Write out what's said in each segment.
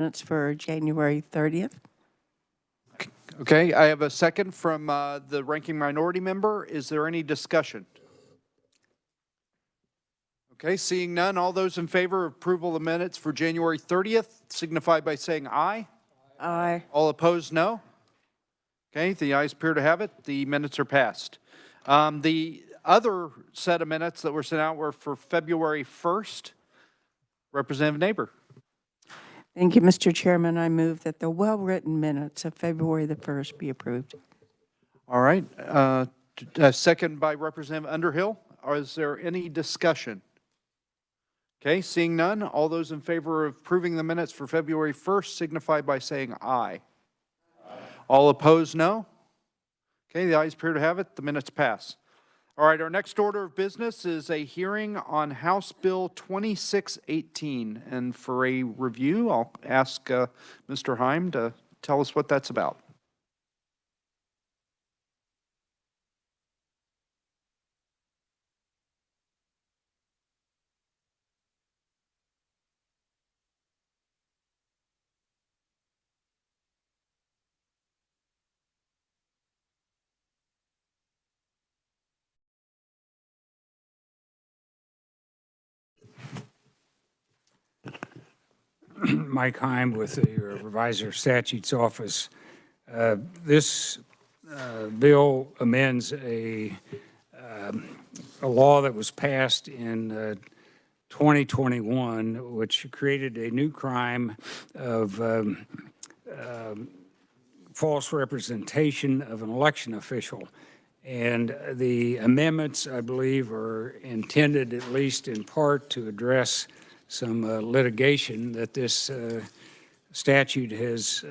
Minutes for January 30th. Okay, I have a second from the ranking minority member. Is there any discussion? Okay, seeing none, all those in favor of approval of the minutes for January 30th signify by saying aye. Aye. All opposed, no. Okay, the ayes appear to have it. The minutes are passed. The other set of minutes that were sent out were for February 1st. Representative Neighbor. Thank you, Mr. Chairman. I move that the well-written minutes of February the 1st be approved. All right, second by Representative Underhill. Is there any discussion? Okay, seeing none, all those in favor of approving the minutes for February 1st signify by saying aye. Aye. All opposed, no. Okay, the ayes appear to have it. The minutes pass. All right, our next order of business is a hearing on House Bill 2618. And for a review, I'll ask Mr. Heim to tell us what that's about. Mike Heim with the Revisor Statutes Office. This bill amends a law that was passed in 2021, which created a new crime of false representation of an election official. And the amendments, I believe, are intended, at least in part, to address some litigation that this statute has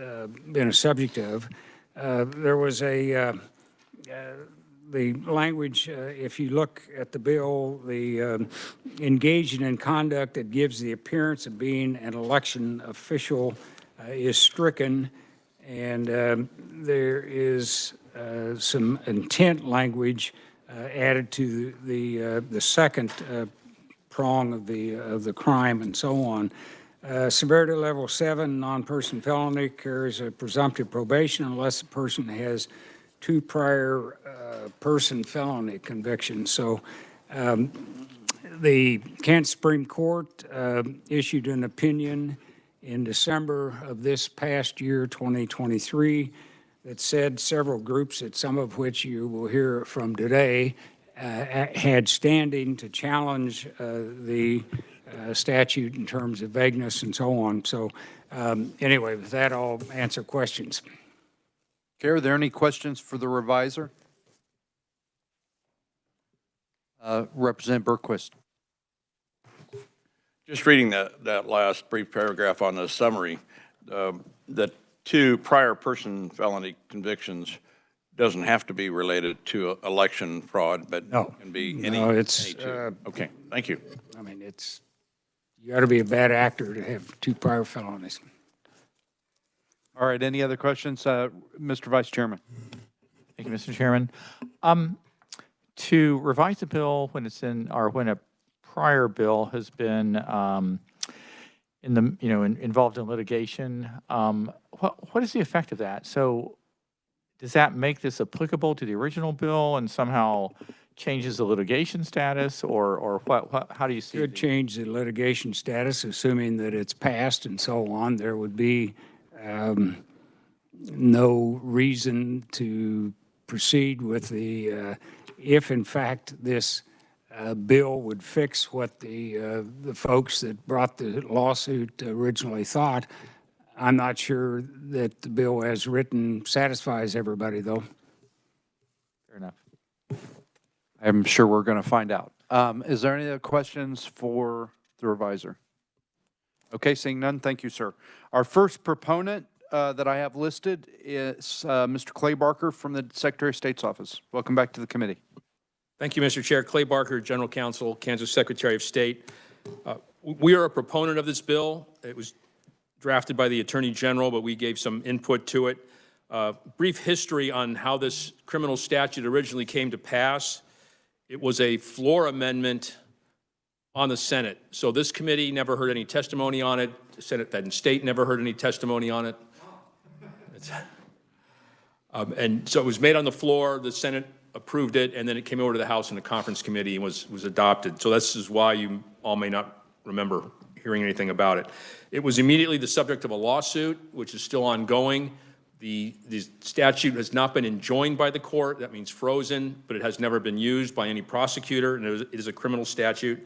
been a subject of. There was the language, if you look at the bill, the engaging in conduct that gives the appearance of being an election official is stricken, and there is some intent language added to the second prong of the crime and so on. Severity level 7, non-person felony carries a presumptive probation unless the person has 2 prior person felony convictions. So the Kansas Supreme Court issued an opinion in December of this past year, 2023, that said several groups, that some of which you will hear from today, had standing to challenge the statute in terms of vagueness and so on. So anyway, with that, I'll answer questions. Okay, are there any questions for the revisor? Representative Berquist. Just reading that last brief paragraph on the summary, that 2 prior person felony convictions doesn't have to be related to election fraud, but can be any. No, it's okay. Thank you. I mean, you got to be a bad actor to have 2 prior felonies. All right. Any other questions, Mr. Vice Chairman? Thank you, Mr. Chairman. To revise the bill when it's in, or when a prior bill has been involved in litigation, what is the effect of that? So does that make this applicable to the original bill and somehow changes the litigation status, or what how do you see it? Could change the litigation status, assuming that it's passed and so on. There would be no reason to proceed with the, if in fact this bill would fix what the folks that brought the lawsuit originally thought. I'm not sure that the bill as written satisfies everybody, though. Fair enough. I'm sure we're going to find out. Is there any other questions for the revisor? Okay, seeing none, thank you, sir. Our first proponent that I have listed is Mr. Clay Barker from the Secretary of State's office. Welcome back to the committee. Thank you, Mr. Chair. Clay Barker, General Counsel, Kansas Secretary of State. We are a proponent of this bill. It was drafted by the Attorney General, but we gave some input to it. Brief history on how this criminal statute originally came to pass. It was a floor amendment on the Senate. So this committee never heard any testimony on it. The Senate and state never heard any testimony on it. And so it was made on the floor, the Senate approved it, and then it came over to the House in a conference committee and was adopted. So this is why you all may not remember hearing anything about it. It was immediately the subject of a lawsuit, which is still ongoing. The statute has not been enjoined by the court. That means frozen, but it has never been used by any prosecutor, and it is a criminal statute.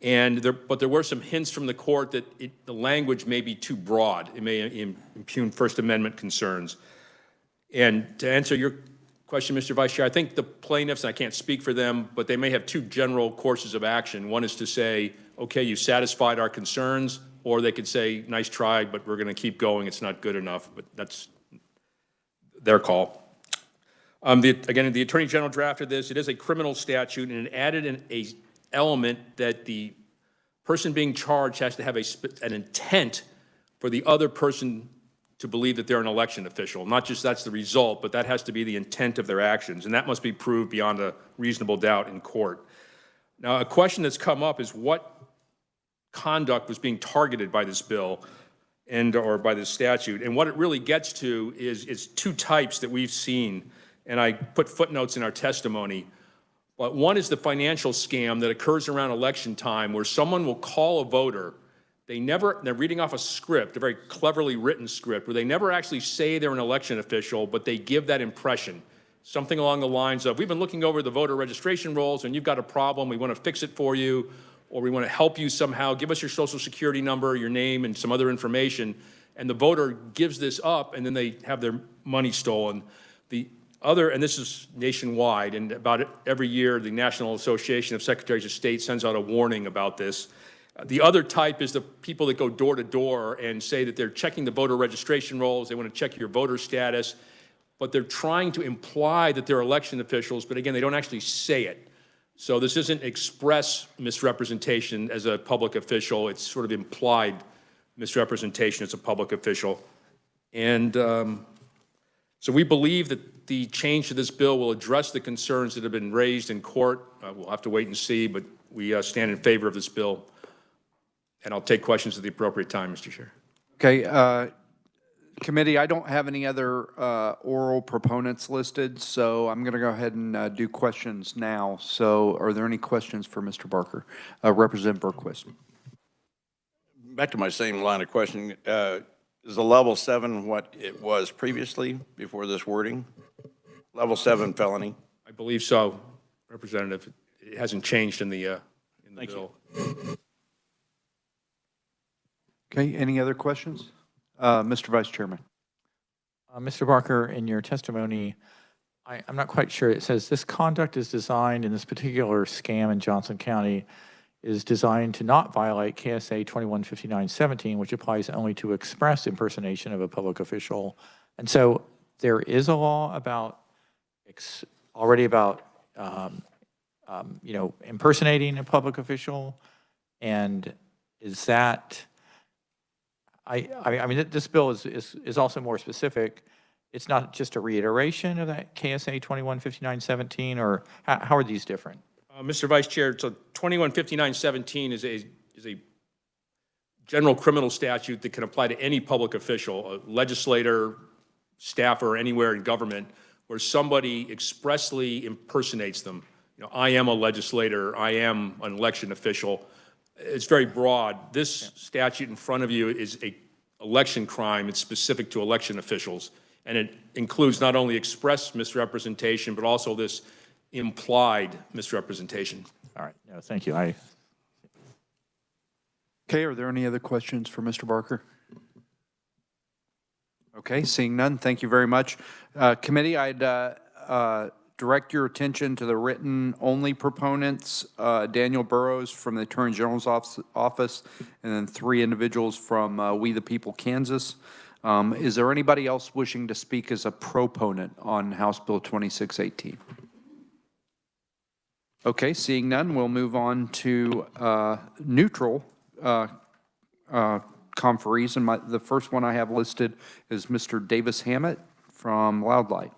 But there were some hints from the court that the language may be too broad. It may impugn First Amendment concerns. And to answer your question, Mr. Vice Chair, I think the plaintiffs, and I can't speak for them, but they may have two general courses of action. One is to say, okay, you satisfied our concerns, or they could say, nice try, but we're going to keep going. It's not good enough, but that's their call. Again, the Attorney General drafted this. It is a criminal statute, and it added an element that the person being charged has to have an intent for the other person to believe that they're an election official. Not just that's the result, but that has to be the intent of their actions, and that must be proved beyond a reasonable doubt in court. Now, a question that's come up is what conduct was being targeted by this bill or by this statute, and what it really gets to is two types that we've seen, and I put footnotes in our testimony. But one is the financial scam that occurs around election time where someone will call a voter. They're reading off a script, a very cleverly written script, where they never actually say they're an election official, but they give that impression. Something along the lines of, we've been looking over the voter registration rolls and you've got a problem, we want to fix it for you, or we want to help you somehow, give us your social security number, your name, and some other information. And the voter gives this up and then they have their money stolen. The other, and this is nationwide, and about every year, the National Association of Secretaries of State sends out a warning about this. The other type is the people that go door to door and say that they're checking the voter registration rolls, they want to check your voter status, but they're trying to imply that they're election officials, but again, they don't actually say it. So this isn't express misrepresentation as a public official, it's sort of implied misrepresentation as a public official. And so we believe that the change to this bill will address the concerns that have been raised in court. We'll have to wait and see, but we stand in favor of this bill. And I'll take questions at the appropriate time, Mr. Chair. Okay, committee, I don't have any other oral proponents listed, so I'm going to go ahead and do questions now. So are there any questions for Mr. Barker? Representative Berquist. Back to my same line of questioning, is the level 7 what it was previously before this wording? Level 7 felony? I believe so, Representative. It hasn't changed in the bill. Okay, any other questions? Mr. Vice Chairman. Mr. Barker, in your testimony, I'm not quite sure. It says this conduct is designed in this particular scam in Johnson County is designed to not violate KSA 2159-17, which applies only to express impersonation of a public official. And so there is a law about already about impersonating a public official, and is that? I mean, this bill is also more specific. It's not just a reiteration of that KSA 2159-17, or how are these different? Mr. Vice Chair, so 2159-17 is a general criminal statute that can apply to any public official, a legislator, staffer, anywhere in government, where somebody expressly impersonates them. You know, I am a legislator, I am an election official. It's very broad. This statute in front of you is an election crime. It's specific to election officials. And it includes not only express misrepresentation, but also this implied misrepresentation. All right. No, thank you. Okay, are there any other questions for Mr. Barker? Okay, seeing none, thank you very much. Committee, I'd direct your attention to the written-only proponents, Daniel Burrows from the Attorney General's office, and then 3 individuals from We the People, Kansas. Is there anybody else wishing to speak as a proponent on House Bill 2618? Okay, seeing none, we'll move on to neutral conferees, and the first one I have listed is Mr. Davis Hammett from Loudlight.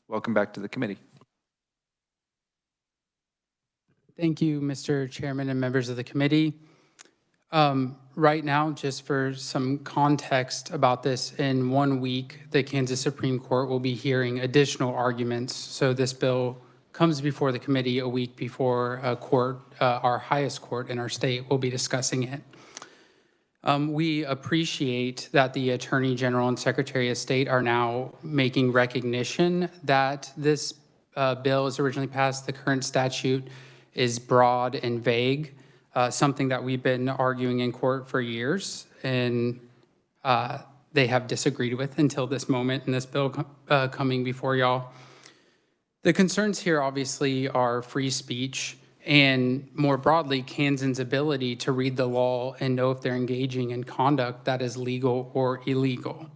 Welcome back to the committee. Thank you, Mr. Chairman and members of the committee. Right now, just for some context about this, in 1 week, the Kansas Supreme Court will be hearing additional arguments. So this bill comes before the committee a week before our highest court in our state will be discussing it. We appreciate that the Attorney General and Secretary of State are now making recognition that this bill is originally passed. The current statute is broad and vague, something that we've been arguing in court for years, and they have disagreed with until this moment in this bill coming before y'all. The concerns here obviously are free speech and more broadly, Kansans' ability to read the law and know if they're engaging in conduct that is legal or illegal.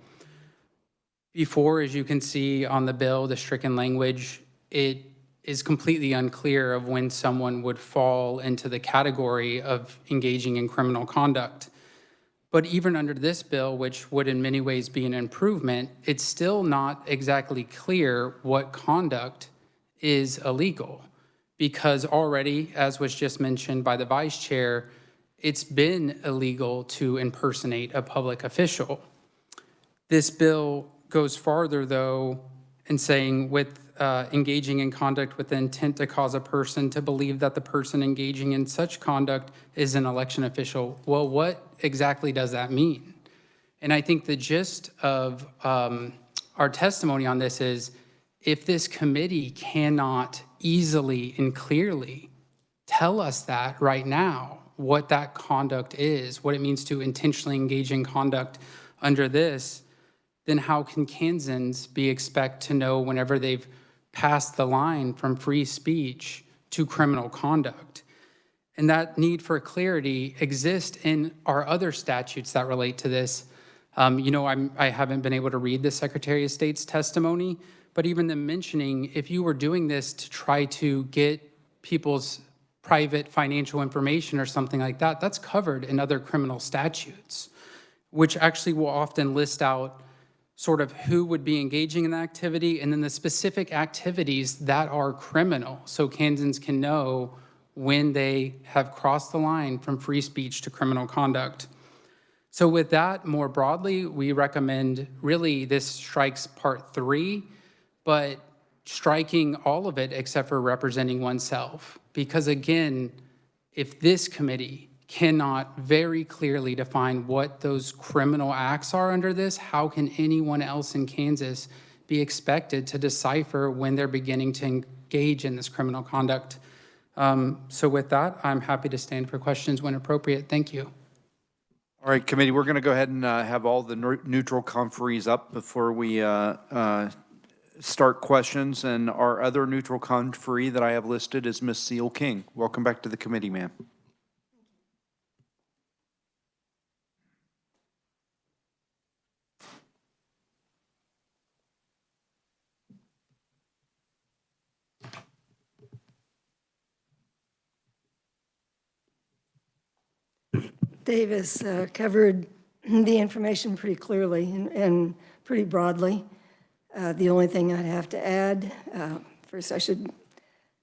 Before, as you can see on the bill, the stricken language, it is completely unclear of when someone would fall into the category of engaging in criminal conduct. But even under this bill, which would in many ways be an improvement, it's still not exactly clear what conduct is illegal. Because already, as was just mentioned by the vice chair, it's been illegal to impersonate a public official. This bill goes farther, though, in saying with engaging in conduct with the intent to cause a person to believe that the person engaging in such conduct is an election official. Well, what exactly does that mean? And I think the gist of our testimony on this is, if this committee cannot easily and clearly tell us that right now, what that conduct is, what it means to intentionally engage in conduct under this, then how can Kansans be expected to know whenever they've passed the line from free speech to criminal conduct? And that need for clarity exists in our other statutes that relate to this. I haven't been able to read the Secretary of State's testimony, but even them mentioning, if you were doing this to try to get people's private financial information or something like that, that's covered in other criminal statutes, which actually will often list out sort of who would be engaging in the activity and then the specific activities that are criminal, so Kansans can know when they have crossed the line from free speech to criminal conduct. So with that, more broadly, we recommend really this strikes part 3, but striking all of it except for representing oneself. Because again, if this committee cannot very clearly define what those criminal acts are under this, how can anyone else in Kansas be expected to decipher when they're beginning to engage in this criminal conduct? So with that, I'm happy to stand for questions when appropriate. Thank you. All right, committee, we're going to go ahead and have all the neutral conferees up before we start questions. And our other neutral conferee that I have listed is Ms. Seal King. Welcome back to the committee, ma'am. Davis covered the information pretty clearly and pretty broadly. The only thing I'd have to add, first I should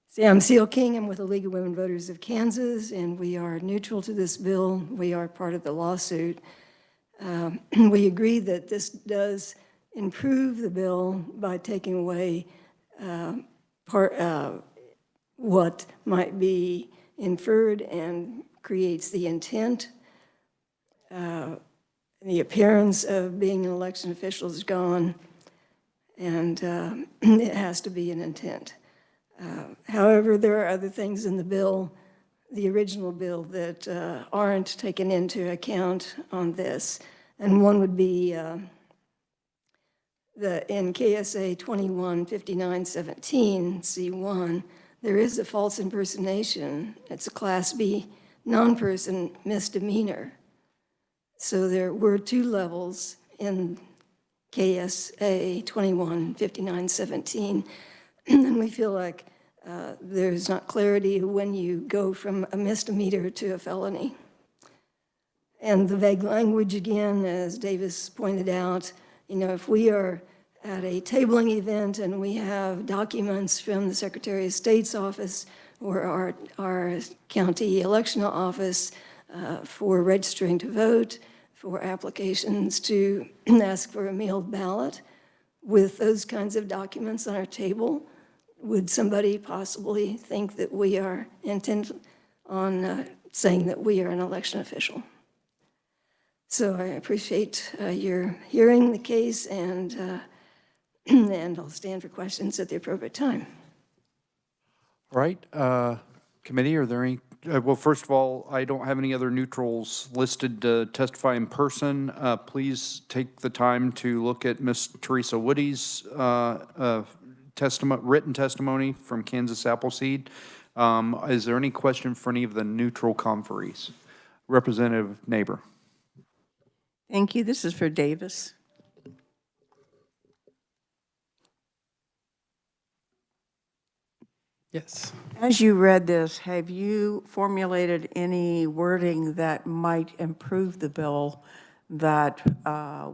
say I'm Seal King. I'm with the League of Women Voters of Kansas, and we are neutral to this bill. We are part of the lawsuit. We agree that this does improve the bill by taking away what might be inferred and creates the intent. The appearance of being an election official is gone, and it has to be an intent. However, there are other things in the bill, the original bill, that aren't taken into account on this. And one would be in KSA 215917 C1, there is a false impersonation. It's a Class B non-person misdemeanor. So there were 2 levels in KSA 215917, and we feel like there's not clarity when you go from a misdemeanor to a felony. And the vague language, again, as Davis pointed out, if we are at a tabling event and we have documents from the Secretary of State's office or our county election office for registering to vote, for applications to ask for a mailed ballot. With those kinds of documents on our table, would somebody possibly think that we are intent on saying that we are an election official? So I appreciate your hearing the case, and and I'll stand for questions at the appropriate time. All right, committee, are there any, well, first of all, I don't have any other neutrals listed to testify in person. Please take the time to look at Ms. Teresa Woody's written testimony from Kansas Appleseed. Is there any question for any of the neutral conferees? Representative Neighbor. Thank you. This is for Davis. Yes. As you read this, have you formulated any wording that might improve the bill that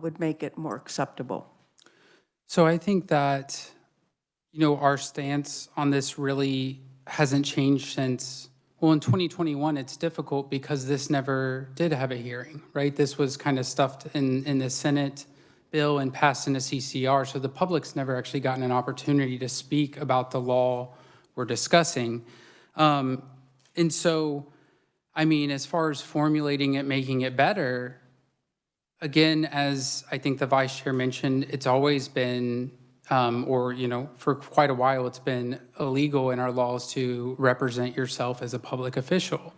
would make it more acceptable? So I think that, you know, our stance on this really hasn't changed since, well, in 2021, it's difficult because this never did have a hearing, right? This was kind of stuffed in the Senate bill and passed in a CCR, so the public's never actually gotten an opportunity to speak about the law we're discussing. And so, I mean, as far as formulating it, making it better, again, as I think the vice chair mentioned, it's always been, or, you know, for quite a while, it's been illegal in our laws to represent yourself as a public official.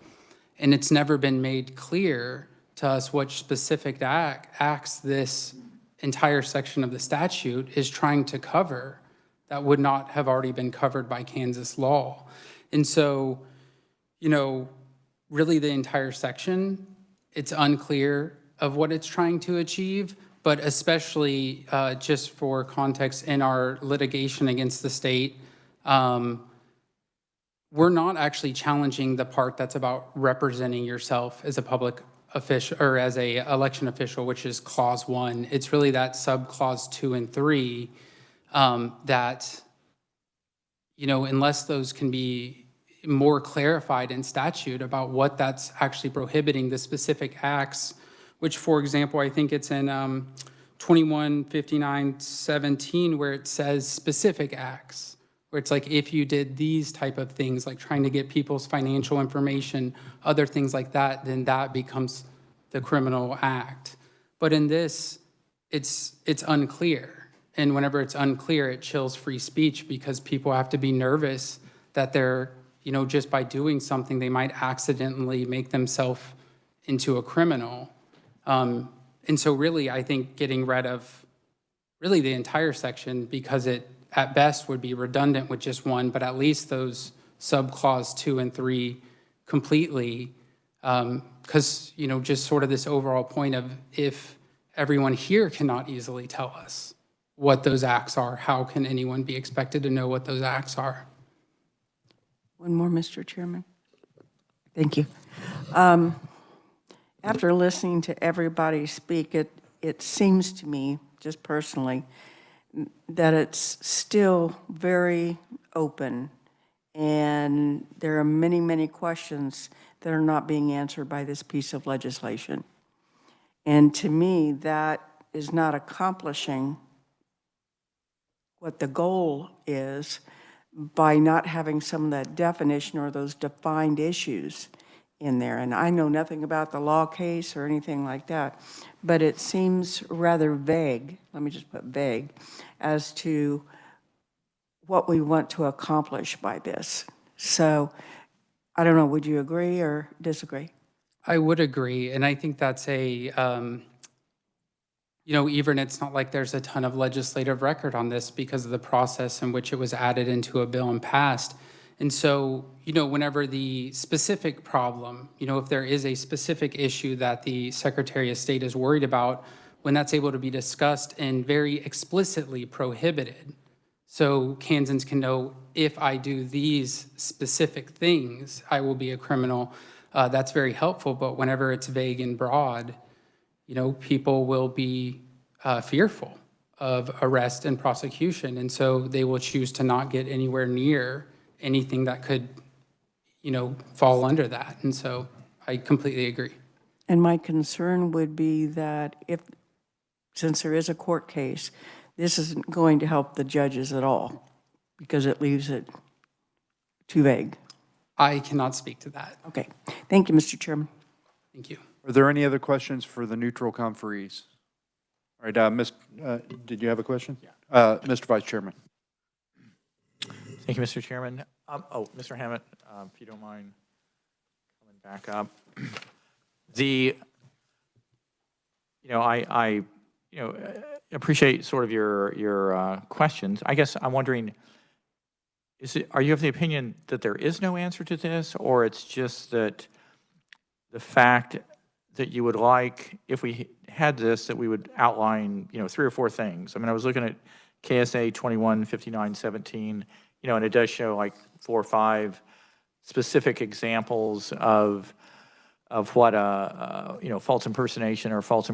And it's never been made clear to us what specific acts this entire section of the statute is trying to cover that would not have already been covered by Kansas law. And so, you know, really the entire section, it's unclear of what it's trying to achieve, but especially just for context in our litigation against the state, we're not actually challenging the part that's about representing yourself as a public official or as a election official, which is clause 1. It's really that subclause 2 and 3 that, you know, unless those can be more clarified in statute about what that's actually prohibiting, the specific acts, which, for example, I think it's in 2159-17 where it says specific acts, where it's like if you did these type of things, like trying to get people's financial information, other things like that, then that becomes the criminal act. But in this, it's unclear. And whenever it's unclear, it chills free speech because people have to be nervous that they're, you know, just by doing something, they might accidentally make themselves into a criminal. And so really, I think getting rid of really the entire section, because it at best would be redundant with just one, but at least those subclause 2 and 3 completely, because, you know, just sort of this overall point of if everyone here cannot easily tell us what those acts are, how can anyone be expected to know what those acts are? One more, Mr. Chairman. Thank you. After listening to everybody speak, it seems to me, just personally, that it's still very open, and there are many, many questions that are not being answered by this piece of legislation. And to me, that is not accomplishing what the goal is by not having some of that definition or those defined issues in there. And I know nothing about the law case or anything like that, but it seems rather vague, let me just put vague, as to what we want to accomplish by this. So I don't know, would you agree or disagree? I would agree, and I think that's a, you know, even it's not like there's a ton of legislative record on this because of the process in which it was added into a bill and passed. And so, you know, whenever the specific problem, you know, if there is a specific issue that the Secretary of State is worried about, when that's able to be discussed and very explicitly prohibited, so Kansans can know if I do these specific things, I will be a criminal, that's very helpful. But whenever it's vague and broad, you know, people will be fearful of arrest and prosecution. And so they will choose to not get anywhere near anything that could fall under that. And so I completely agree. And my concern would be that since there is a court case, this isn't going to help the judges at all because it leaves it too vague. I cannot speak to that. Okay. Thank you, Mr. Chairman. Thank you. Are there any other questions for the neutral conferees? All right, did you have a question? Yeah. Mr. Vice Chairman. Thank you, Mr. Chairman. Mr. Hammett, if you don't mind coming back up. I appreciate sort of your questions. I guess I'm wondering, are you of the opinion that there is no answer to this, or it's just that the fact that you would like, if we had this, that we would outline, 3 or 4 things? I mean, I was looking at KSA 215917, and it does show like 4 or 5 specific examples of what false impersonation or false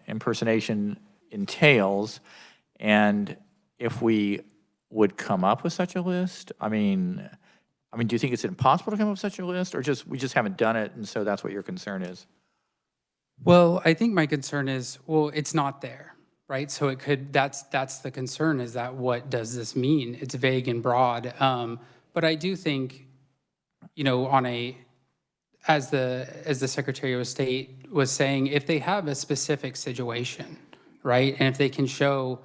impersonation entails. And if we would come up with such a list, I mean, do you think it's impossible to come up with such a list, or we just haven't done it, and so that's what your concern is? Well, I think my concern is, it's not there, right? So it could, that's the concern, is that what does this mean? It's vague and broad. But I do think, as the Secretary of State was saying, if they have a specific situation, right? And if they can show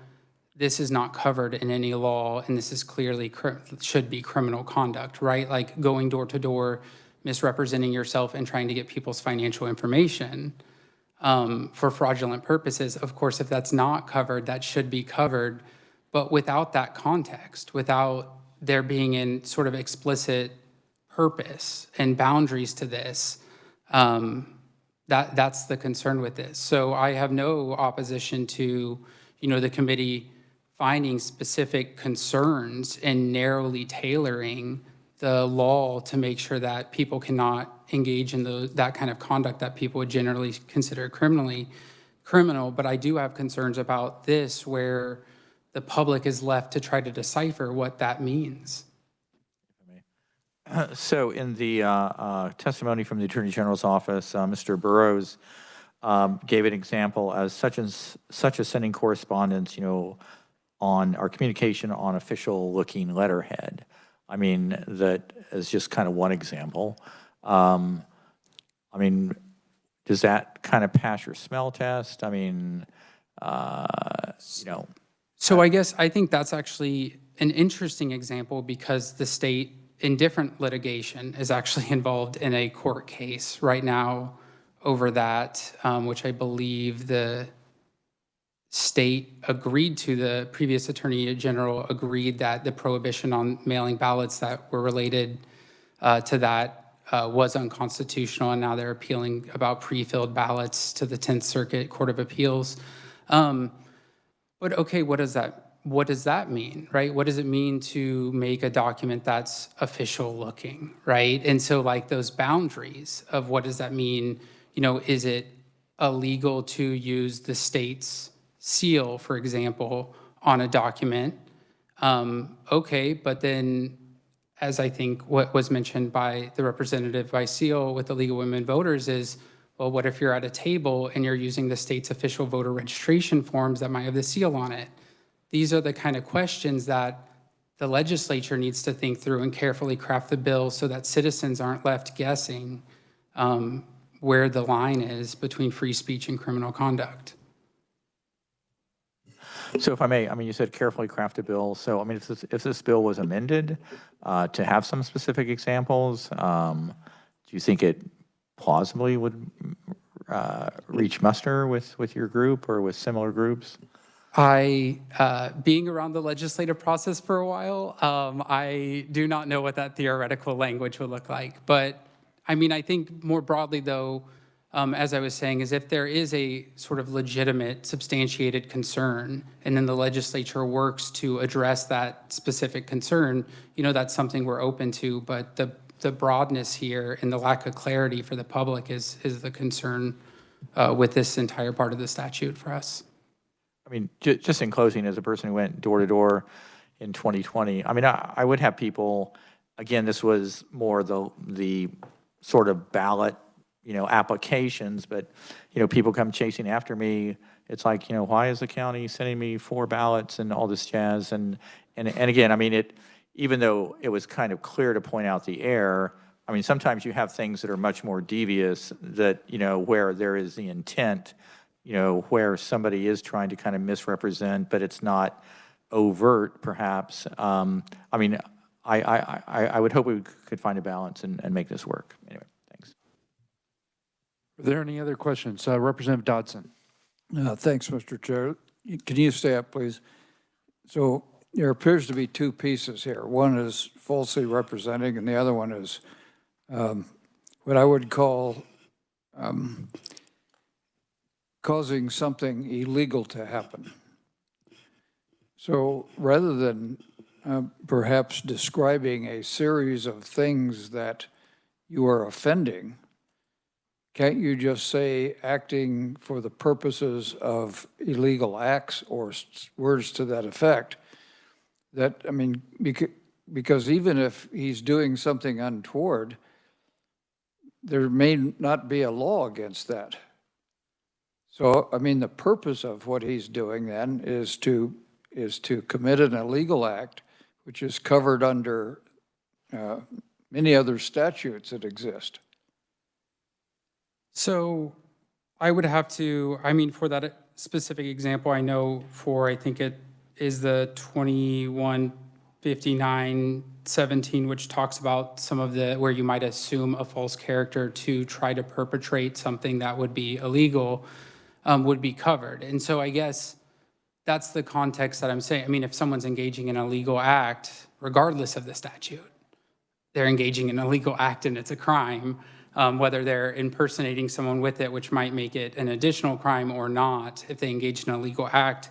this is not covered in any law and this is clearly should be criminal conduct, right? Like going door to door, misrepresenting yourself and trying to get people's financial information for fraudulent purposes. Of course, if that's not covered, that should be covered. But without that context, without there being in sort of explicit purpose and boundaries to this, that's the concern with this. So I have no opposition to, the committee finding specific concerns and narrowly tailoring the law to make sure that people cannot engage in that kind of conduct that people would generally consider criminal. But I do have concerns about this, where the public is left to try to decipher what that means. So in the testimony from the Attorney General's office, Mr. Burrows gave an example as such as sending correspondence, on our communication on official-looking letterhead. I mean, that is just kind of one example. I mean, does that kind of pass your smell test? I mean, So I think that's actually an interesting example, because the state in different litigation is actually involved in a court case right now over that, which I believe the state agreed to. The previous Attorney General agreed that the prohibition on mailing ballots that were related to that was unconstitutional, and now they're appealing about pre-filled ballots to the 10th Circuit Court of Appeals. But okay, what does that mean, right? What does it mean to make a document that's official looking, right? And so like those boundaries of what does that mean, is it illegal to use the state's seal, for example, on a document? Okay, but then, as I think what was mentioned by the representative by seal with the League of Women Voters is, well, what if you're at a table and you're using the state's official voter registration forms that might have the seal on it? These are the kind of questions that the legislature needs to think through and carefully craft the bill so that citizens aren't left guessing where the line is between free speech and criminal conduct. So if I may, you said carefully craft a bill. So, if this bill was amended to have some specific examples, do you think it plausibly would reach muster with your group or with similar groups? Being around the legislative process for a while, I do not know what that theoretical language would look like. But I think more broadly, though, as I was saying, is if there is a sort of legitimate, substantiated concern, and then the legislature works to address that specific concern, that's something we're open to. But the broadness here and the lack of clarity for the public is the concern with this entire part of the statute for us. Just in closing, as a person who went door to door in 2020, I would have people again, this was more the sort of ballot, applications, but, people come chasing after me. It's like, why is the county sending me 4 ballots and all this jazz? And again, I mean, even though it was kind of clear to point out the error, I mean, sometimes you have things that are much more devious that, where there is the intent, where somebody is trying to kind of misrepresent, but it's not overt, perhaps. I mean, I would hope we could find a balance and make this work. Anyway, thanks. Are there any other questions? Representative Dodson. Thanks, Mr. Chair. Can you stay up, please? So there appears to be 2 pieces here. One is falsely representing, and the other one is what I would call causing something illegal to happen. So rather than perhaps describing a series of things that you are offending, can't you just say acting for the purposes of illegal acts or words to that effect? That, I mean, because even if he's doing something untoward, there may not be a law against that. So, I mean, the purpose of what he's doing then is to commit an illegal act, which is covered under many other statutes that exist. So I would have to, I mean, for that specific example, I know I think it is the 2159-17, which talks about some of where you might assume a false character to try to perpetrate something that would be illegal, would be covered. And so I guess that's the context that I'm saying. I mean, if someone's engaging in a legal act, regardless of the statute, they're engaging in a legal act and it's a crime, whether they're impersonating someone with it, which might make it an additional crime or not, if they engage in a legal act.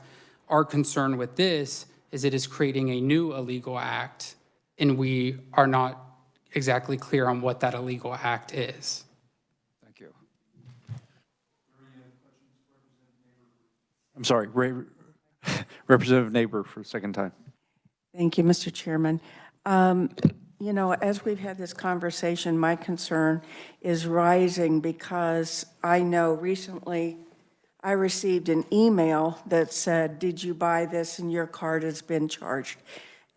Our concern with this is it is creating a new illegal act, and we are not exactly clear on what that illegal act is. Thank you. I'm sorry, Representative Neighbor for a second time. Thank you, Mr. Chairman. As we've had this conversation, my concern is rising because I know recently I received an email that said, did you buy this and your card has been charged?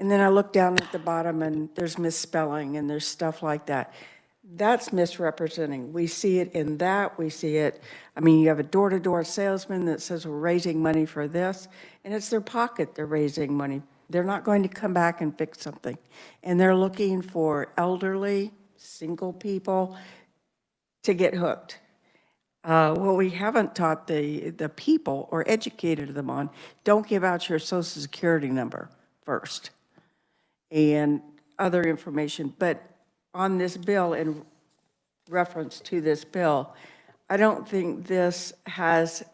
And then I look down at the bottom and there's misspelling and there's stuff like that. That's misrepresenting. We see it in that, we see it, I mean, you have a door-to-door salesman that says we're raising money for this, and it's their pocket they're raising money. They're not going to come back and fix something. And they're looking for elderly, single people to get hooked. What we haven't taught the people or educated them on, don't give out your social security number first and other information. But on this bill, in reference to this bill, I don't think this has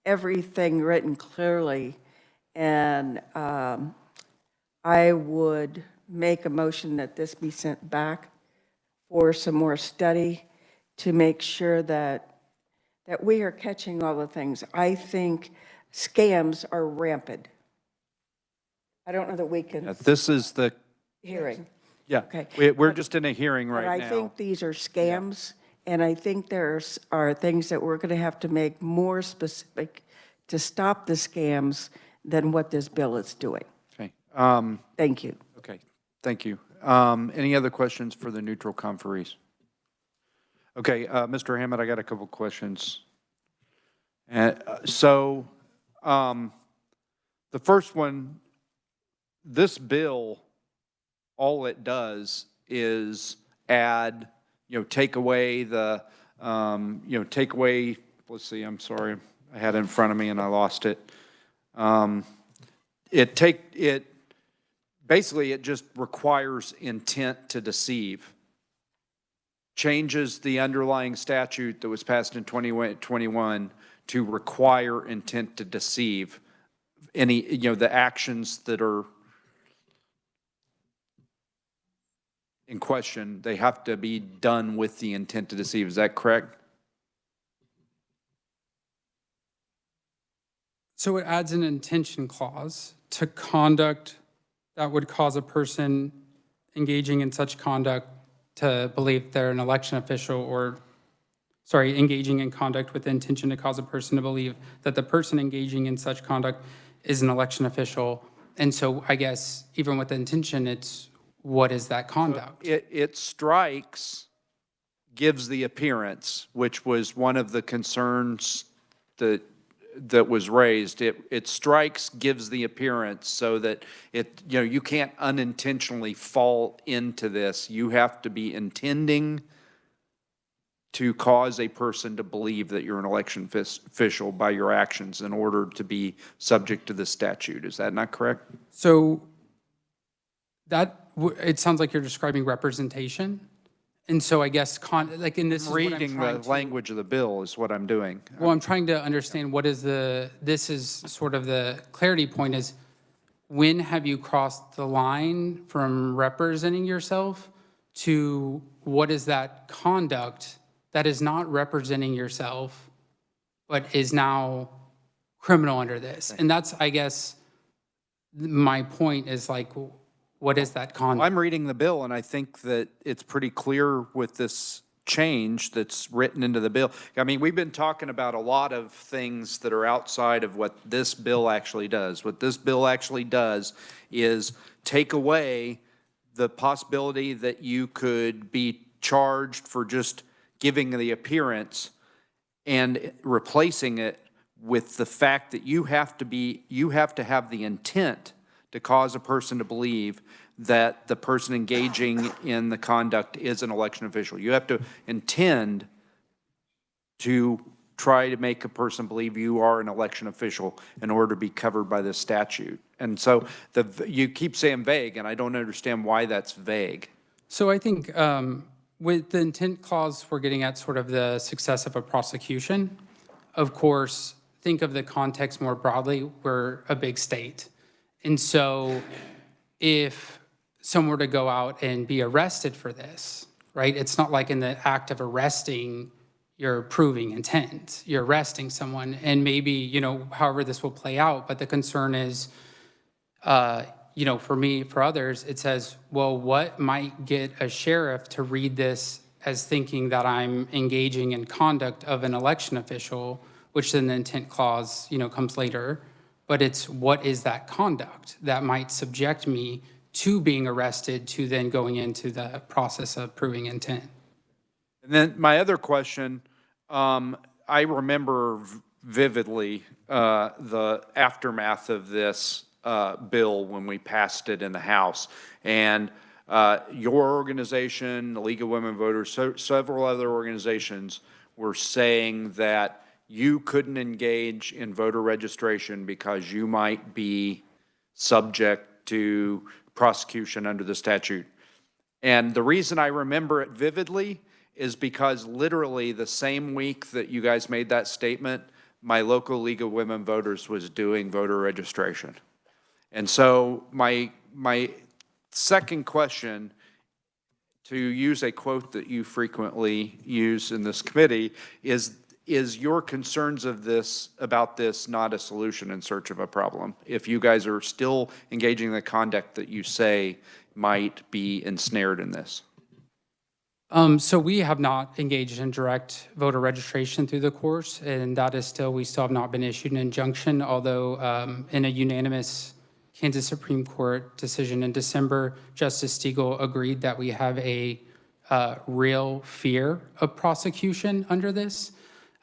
everything written clearly. And I would make a motion that this be sent back for some more study to make sure that we are catching all the things. I think scams are rampant. I don't know that we can. This is the Hearing. Yeah, Okay. we're just in a hearing right now. But I think these are scams, and I think there are things that we're going to have to make more specific to stop the scams than what this bill is doing. Okay. Thank you. Okay, thank you. Any other questions for the neutral conferees? Okay, Mr. Hammond, I got a couple questions. So the first one, this bill, all it does is add, take away the, take away, let's see, I'm sorry, I had it in front of me and I lost it. Basically it just requires intent to deceive. Changes the underlying statute that was passed in 2021 to require intent to deceive any, the actions that are in question, they have to be done with the intent to deceive. Is that correct? So it adds an intention clause to conduct that would cause a person engaging in such conduct to believe they're an election official, or, sorry, engaging in conduct with the intention to cause a person to believe that the person engaging in such conduct is an election official. And so I guess even with the intention, it's what is that conduct? It strikes, gives the appearance, which was one of the concerns that was raised. It strikes, gives the appearance, so that you can't unintentionally fall into this. You have to be intending to cause a person to believe that you're an election official by your actions in order to be subject to the statute. Is that not correct? So it sounds like you're describing representation. And so I guess, like in this is what I'm Reading trying the language of the bill is what I'm doing. Well, I'm trying to understand what is this is sort of the clarity point is, when have you crossed the line from representing yourself to what is that conduct that is not representing yourself, but is now criminal under this? And that's, I guess, my point is like, what is that conduct? I'm reading the bill, and I think that it's pretty clear with this change that's written into the bill. I mean, we've been talking about a lot of things that are outside of what this bill actually does. What this bill actually does is take away the possibility that you could be charged for just giving the appearance and replacing it with the fact that you have to have the intent to cause a person to believe that the person engaging in the conduct is an election official. You have to intend to try to make a person believe you are an election official in order to be covered by this statute. And so you keep saying vague, and I don't understand why that's vague. So I think with the intent clause, we're getting at sort of the success of a prosecution. Of course, think of the context more broadly. We're a big state. And so if someone were to go out and be arrested for this, right? It's not like in the act of arresting, you're proving intent. You're arresting someone, and maybe, however this will play out, but the concern is, for me, for others, it says, well, what might get a sheriff to read this as thinking that I'm engaging in conduct of an election official, which then the intent clause, comes later. But it's what is that conduct that might subject me to being arrested, to then going into the process of proving intent. And then my other question, I remember vividly the aftermath of this bill when we passed it in the House. And your organization, the League of Women Voters, several other organizations were saying that you couldn't engage in voter registration because you might be subject to prosecution under the statute. And the reason I remember it vividly is because literally the same week that you guys made that statement, my local League of Women Voters was doing voter registration. And so my second question, to use a quote that you frequently use in this committee, is your concerns about this not a solution in search of a problem? If you guys are still engaging in the conduct that you say might be ensnared in this? So we have not engaged in direct voter registration through the course, and that is we still have not been issued an injunction, although in a unanimous Kansas Supreme Court decision in December, Justice Stegall agreed that we have a real fear of prosecution under this.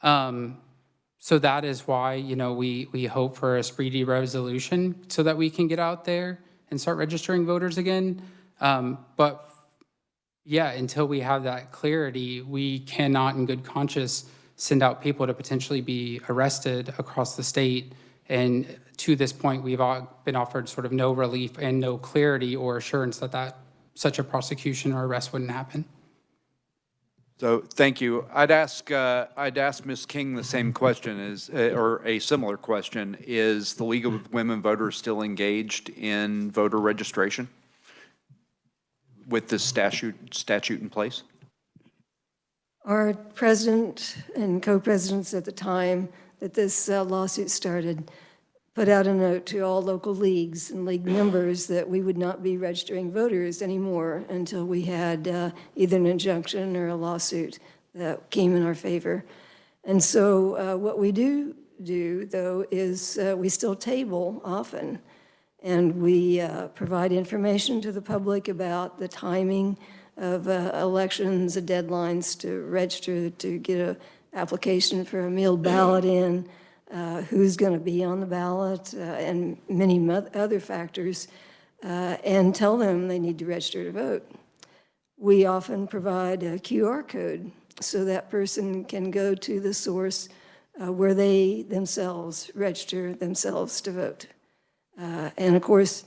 So that is why, we hope for a speedy resolution so that we can get out there and start registering voters again. But yeah, until we have that clarity, we cannot in good conscience send out people to potentially be arrested across the state. And to this point, we've been offered sort of no relief and no clarity or assurance that such a prosecution or arrest wouldn't happen. So thank you. I'd ask Ms. King the same question, or a similar question. Is the League of Women Voters still engaged in voter registration with this statute in place? Our president and co-presidents at the time that this lawsuit started put out a note to all local leagues and league members that we would not be registering voters anymore until we had either an injunction or a lawsuit that came in our favor. And so what we do, though, is we still table often, and we provide information to the public about the timing of elections, the deadlines to register, to get an application for a mailed ballot in, who's going to be on the ballot, and many other factors, and tell them they need to register to vote. We often provide a QR code so that person can go to the source where they themselves register themselves to vote. And of course,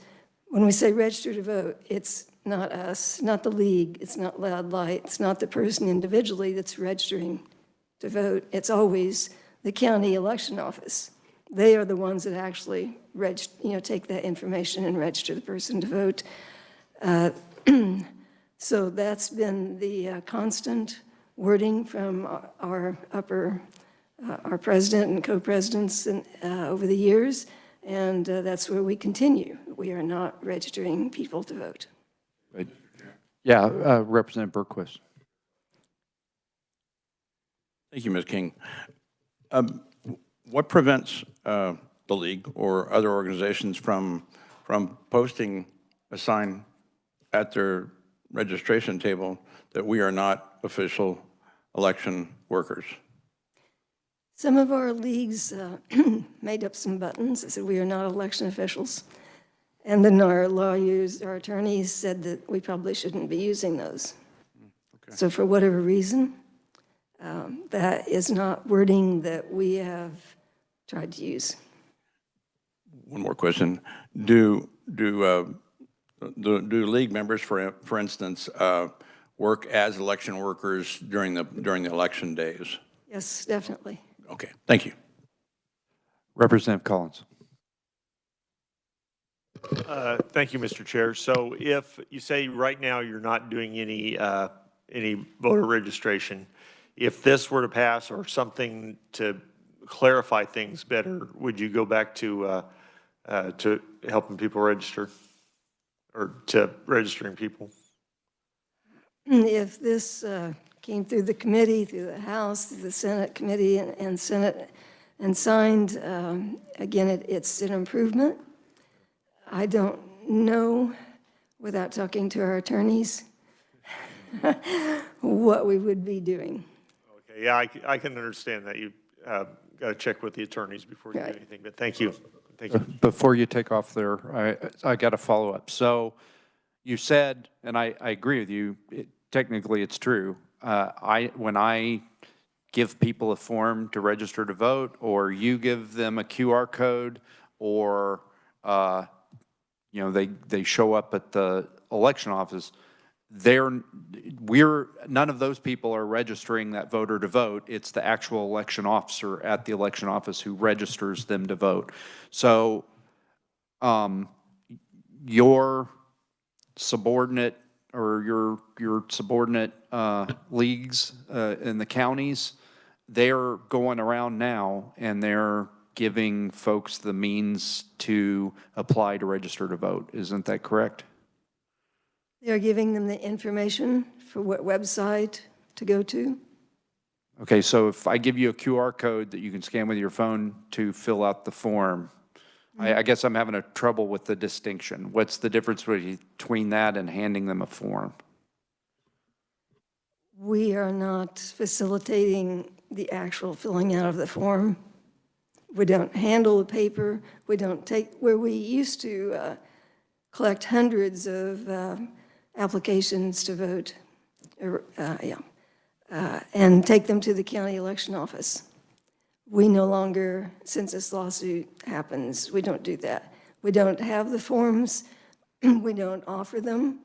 when we say register to vote, it's not us, not the league, it's not Loud Light, it's not the person individually that's registering to vote. It's always the county election office. They are the ones that actually take that information and register the person to vote. So that's been the constant wording from our president and co-presidents over the years, and that's where we continue. We are not registering people to vote. Right. Yeah, Representative Berquist. Thank you, Ms. King. What prevents the league or other organizations from posting a sign at their registration table that we are not official election workers? Some of our leagues made up some buttons that said we are not election officials. And then our lawyers, our attorneys said that we probably shouldn't be using those. Okay. So for whatever reason, that is not wording that we have tried to use. One more question. Do league members, for instance, work as election workers during the election days? Yes, definitely. Okay, thank you. Representative Collins. Thank you, Mr. Chair. So if you say right now you're not doing any voter registration, if this were to pass or something to clarify things better, would you go back to helping people register or to registering people? If this came through the committee, through the House, through the Senate committee and Senate and signed, again, it's an improvement. I don't know, without talking to our attorneys, what we would be doing. Okay, yeah, I can understand that. You got to check with the attorneys before you do anything, but thank you. Thank you. Before you take off there, I got a follow-up. So you said, and I agree with you, technically it's true. When I give people a form to register to vote, or you give them a QR code, or they show up at the election office, none of those people are registering that voter to vote. It's the actual election officer at the election office who registers them to vote. So your subordinate or your subordinate leagues in the counties, they're going around now and they're giving folks the means to apply to register to vote. Isn't that correct? They're giving them the information for what website to go to. Okay, so if I give you a QR code that you can scan with your phone to fill out the form, I guess I'm having a trouble with the distinction. What's the difference between that and handing them a form? We are not facilitating the actual filling out of the form. We don't handle the paper. We don't take, where we used to collect hundreds of applications to vote, and take them to the county election office. We no longer, since this lawsuit happens, we don't do that. We don't have the forms. We don't offer them.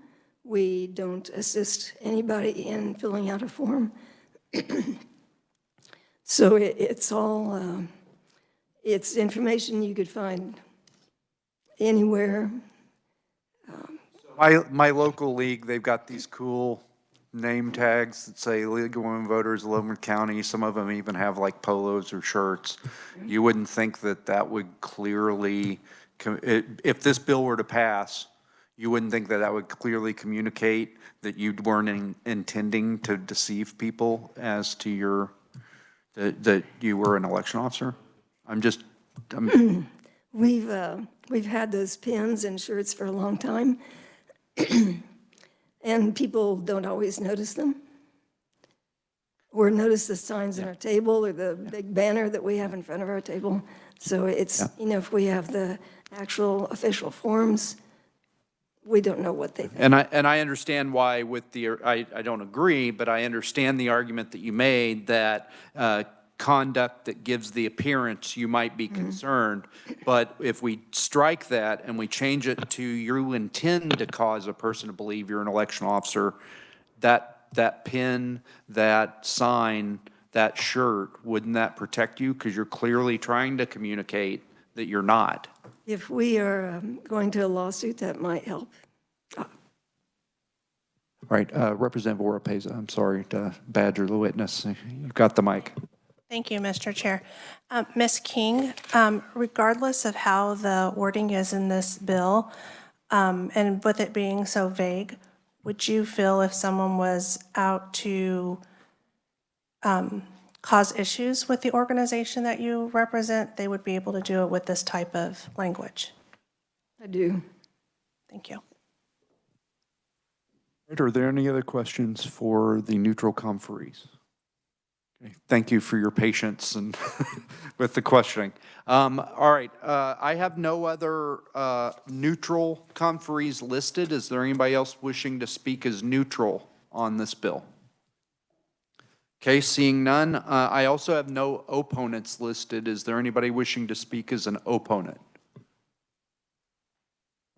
We don't assist anybody in filling out a form. So it's all, it's information you could find anywhere. My local league, they've got these cool name tags that say League of Women Voters, Logan County. Some of them even have like polos or shirts. You wouldn't think that that would clearly, if this bill were to pass, you wouldn't think that that would clearly communicate that you weren't intending to deceive people as to your, that you were an election officer? We've had those pins and shirts for a long time, and people don't always notice them or notice the signs on our table or the big banner that we have in front of our table. So it's, if we have the actual official forms, we don't know what they think. And I understand why with the, I don't agree, but I understand the argument that you made that conduct that gives the appearance you might be concerned. But if we strike that and we change it to you intend to cause a person to believe you're an election officer, that pin, that sign, that shirt, wouldn't that protect you? Because you're clearly trying to communicate that you're not. If we are going to a lawsuit, that might help. All right, Representative Oropeza, I'm sorry to badger the witness. You've got the mic. Thank you, Mr. Chair. Ms. King, regardless of how the wording is in this bill, and with it being so vague, would you feel if someone was out to cause issues with the organization that you represent, they would be able to do it with this type of language? I do. Thank you. Are there any other questions for the neutral conferees? Okay, thank you for your patience and with the questioning. All right, I have no other neutral conferees listed. Is there anybody else wishing to speak as neutral on this bill? Okay, seeing none. I also have no opponents listed. Is there anybody wishing to speak as an opponent?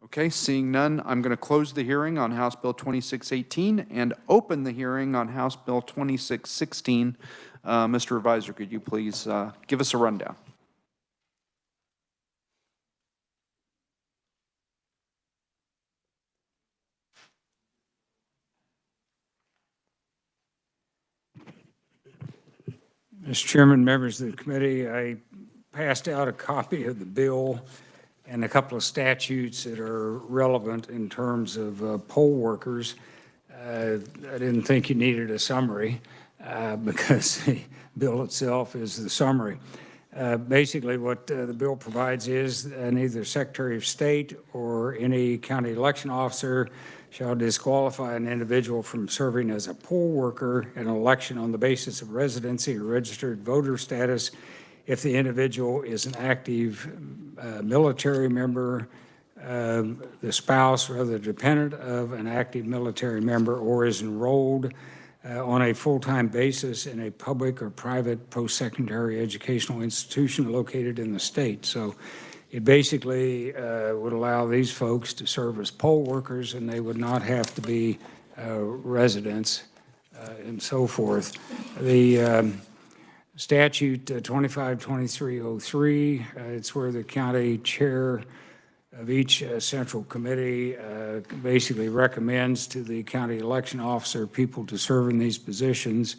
Okay, seeing none, I'm going to close the hearing on House Bill 2618 and open the hearing on House Bill 2616. Mr. Advisor, could you please give us a rundown? Mr. Chairman, members of the committee, I passed out a copy of the bill and a couple of statutes that are relevant in terms of poll workers. I didn't think you needed a summary because the bill itself is the summary. Basically, what the bill provides is neither Secretary of State or any county election officer shall disqualify an individual from serving as a poll worker in an election on the basis of residency or registered voter status if the individual is an active military member, the spouse or other dependent of an active military member, or is enrolled on a full-time basis in a public or private post-secondary educational institution located in the state. So it basically would allow these folks to serve as poll workers, and they would not have to be residents and so forth. The statute 252303, it's where the county chair of each central committee basically recommends to the county election officer people to serve in these positions.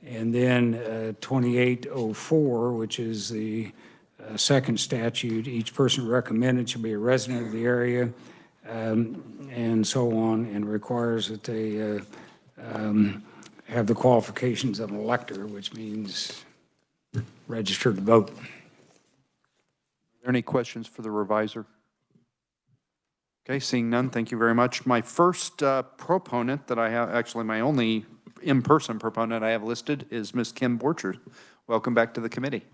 And then 2804, which is the second statute, each person recommended should be a resident of the area and so on, and requires that they have the qualifications of an elector, which means registered to vote. Are there any questions for the revisor? Okay, seeing none, thank you very much. My first proponent that I have, actually my only in-person proponent I have listed is Ms. Kim Borchers. Welcome back to the committee.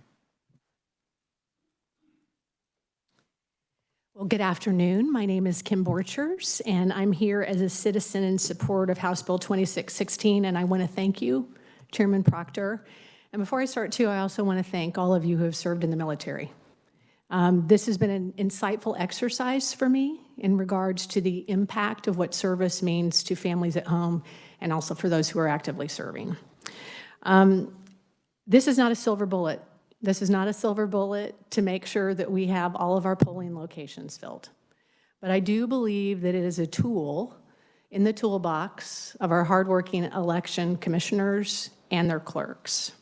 Well, good afternoon. My name is Kim Borchers, and I'm here as a citizen in support of House Bill 2616, and I want to thank you, Chairman Proctor. And before I start, too, I also want to thank all of you who have served in the military. This has been an insightful exercise for me in regards to the impact of what service means to families at home and also for those who are actively serving. This is not a silver bullet. This is not a silver bullet to make sure that we have all of our polling locations filled. But I do believe that it is a tool in the toolbox of our hardworking election commissioners and their clerks.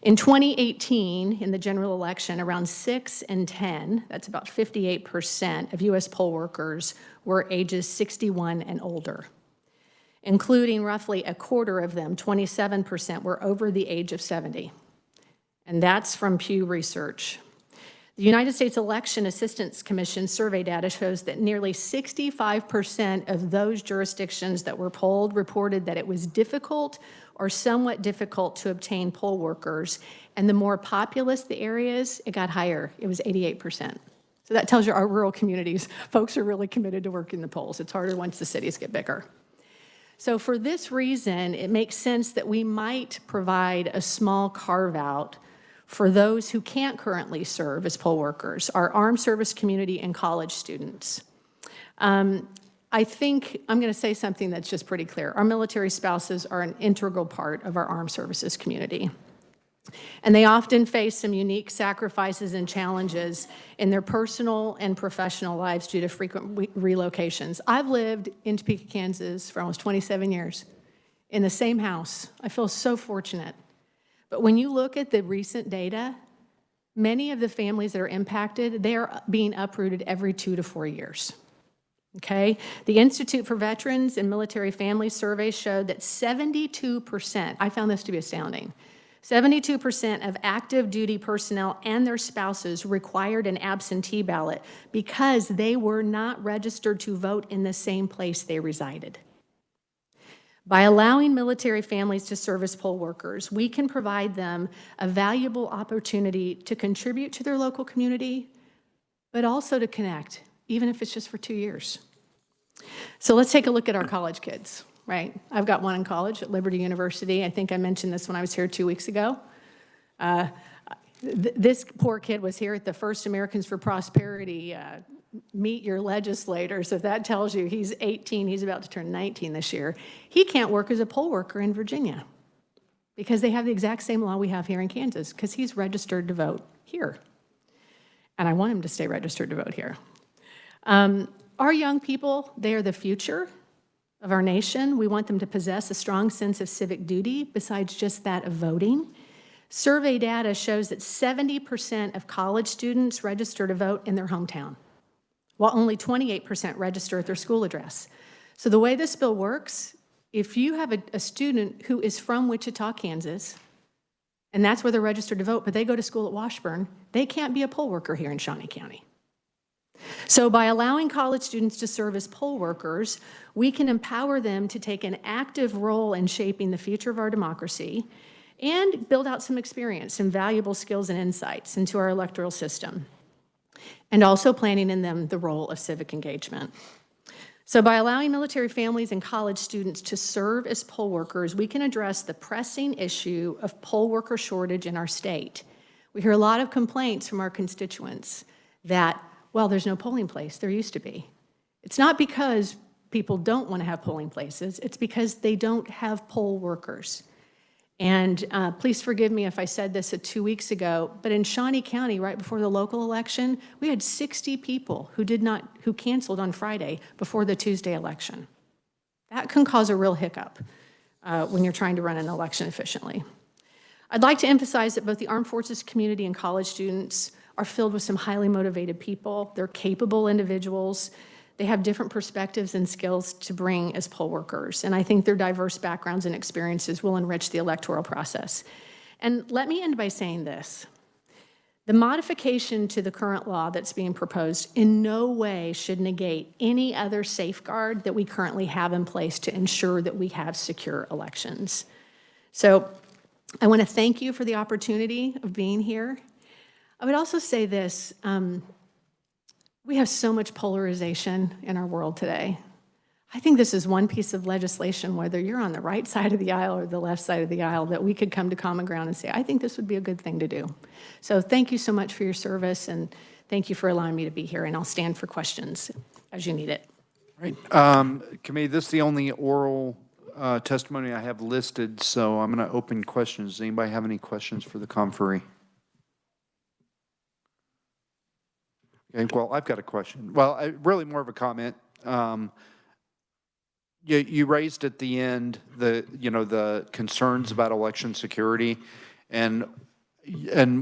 In 2018, in the general election, around 6 in 10, that's about 58% of U.S. poll workers were ages 61 and older, including roughly a quarter of them, 27%, were over the age of 70. And that's from Pew Research. The United States Election Assistance Commission survey data shows that nearly 65% of those jurisdictions that were polled reported that it was difficult or somewhat difficult to obtain poll workers. And the more populous the areas, it got higher. It was 88%. So that tells you our rural communities, folks are really committed to working the polls. It's harder once the cities get bigger. So for this reason, it makes sense that we might provide a small carve-out for those who can't currently serve as poll workers, our armed service community and college students. I think I'm going to say something that's just pretty clear. Our military spouses are an integral part of our armed services community. And they often face some unique sacrifices and challenges in their personal and professional lives due to frequent relocations. I've lived in Topeka, Kansas for almost 27 years in the same house. I feel so fortunate. But when you look at the recent data, many of the families that are impacted, they are being uprooted every 2 to 4 years. Okay? The Institute for Veterans and Military Families survey showed that 72%, I found this to be astounding, 72% of active duty personnel and their spouses required an absentee ballot because they were not registered to vote in the same place they resided. By allowing military families to serve as poll workers, we can provide them a valuable opportunity to contribute to their local community, but also to connect, even if it's just for 2 years. So let's take a look at our college kids, right? I've got one in college at Liberty University. I think I mentioned this when I was here 2 weeks ago. This poor kid was here at the first Americans for Prosperity Meet Your Legislator. So if that tells you he's 18, he's about to turn 19 this year. He can't work as a poll worker in Virginia because they have the exact same law we have here in Kansas because he's registered to vote here. And I want him to stay registered to vote here. Our young people, they are the future of our nation. We want them to possess a strong sense of civic duty besides just that of voting. Survey data shows that 70% of college students register to vote in their hometown, while only 28% register at their school address. So the way this bill works, if you have a student who is from Wichita, Kansas, and that's where they're registered to vote, but they go to school at Washburn, they can't be a poll worker here in Shawnee County. So by allowing college students to serve as poll workers, we can empower them to take an active role in shaping the future of our democracy and build out some experience and valuable skills and insights into our electoral system, and also planning in them the role of civic engagement. So by allowing military families and college students to serve as poll workers, we can address the pressing issue of poll worker shortage in our state. We hear a lot of complaints from our constituents that, well, there's no polling place, there used to be. It's not because people don't want to have polling places, it's because they don't have poll workers. And please forgive me if I said this 2 weeks ago, but in Shawnee County, right before the local election, we had 60 people who canceled on Friday before the Tuesday election. That can cause a real hiccup when you're trying to run an election efficiently. I'd like to emphasize that both the armed forces community and college students are filled with some highly motivated people. They're capable individuals. They have different perspectives and skills to bring as poll workers. And I think their diverse backgrounds and experiences will enrich the electoral process. And let me end by saying this. The modification to the current law that's being proposed in no way should negate any other safeguard that we currently have in place to ensure that we have secure elections. So I want to thank you for the opportunity of being here. I would also say this, we have so much polarization in our world today. I think this is one piece of legislation, whether you're on the right side of the aisle or the left side of the aisle, that we could come to common ground and say, I think this would be a good thing to do. So thank you so much for your service, and thank you for allowing me to be here, and I'll stand for questions as you need it. All right. Committee, this is the only oral testimony I have listed, so I'm going to open questions. Does anybody have any questions for the conferee? Okay, well, I've got a question. Well, really more of a comment. you raised at the end the concerns about election security, and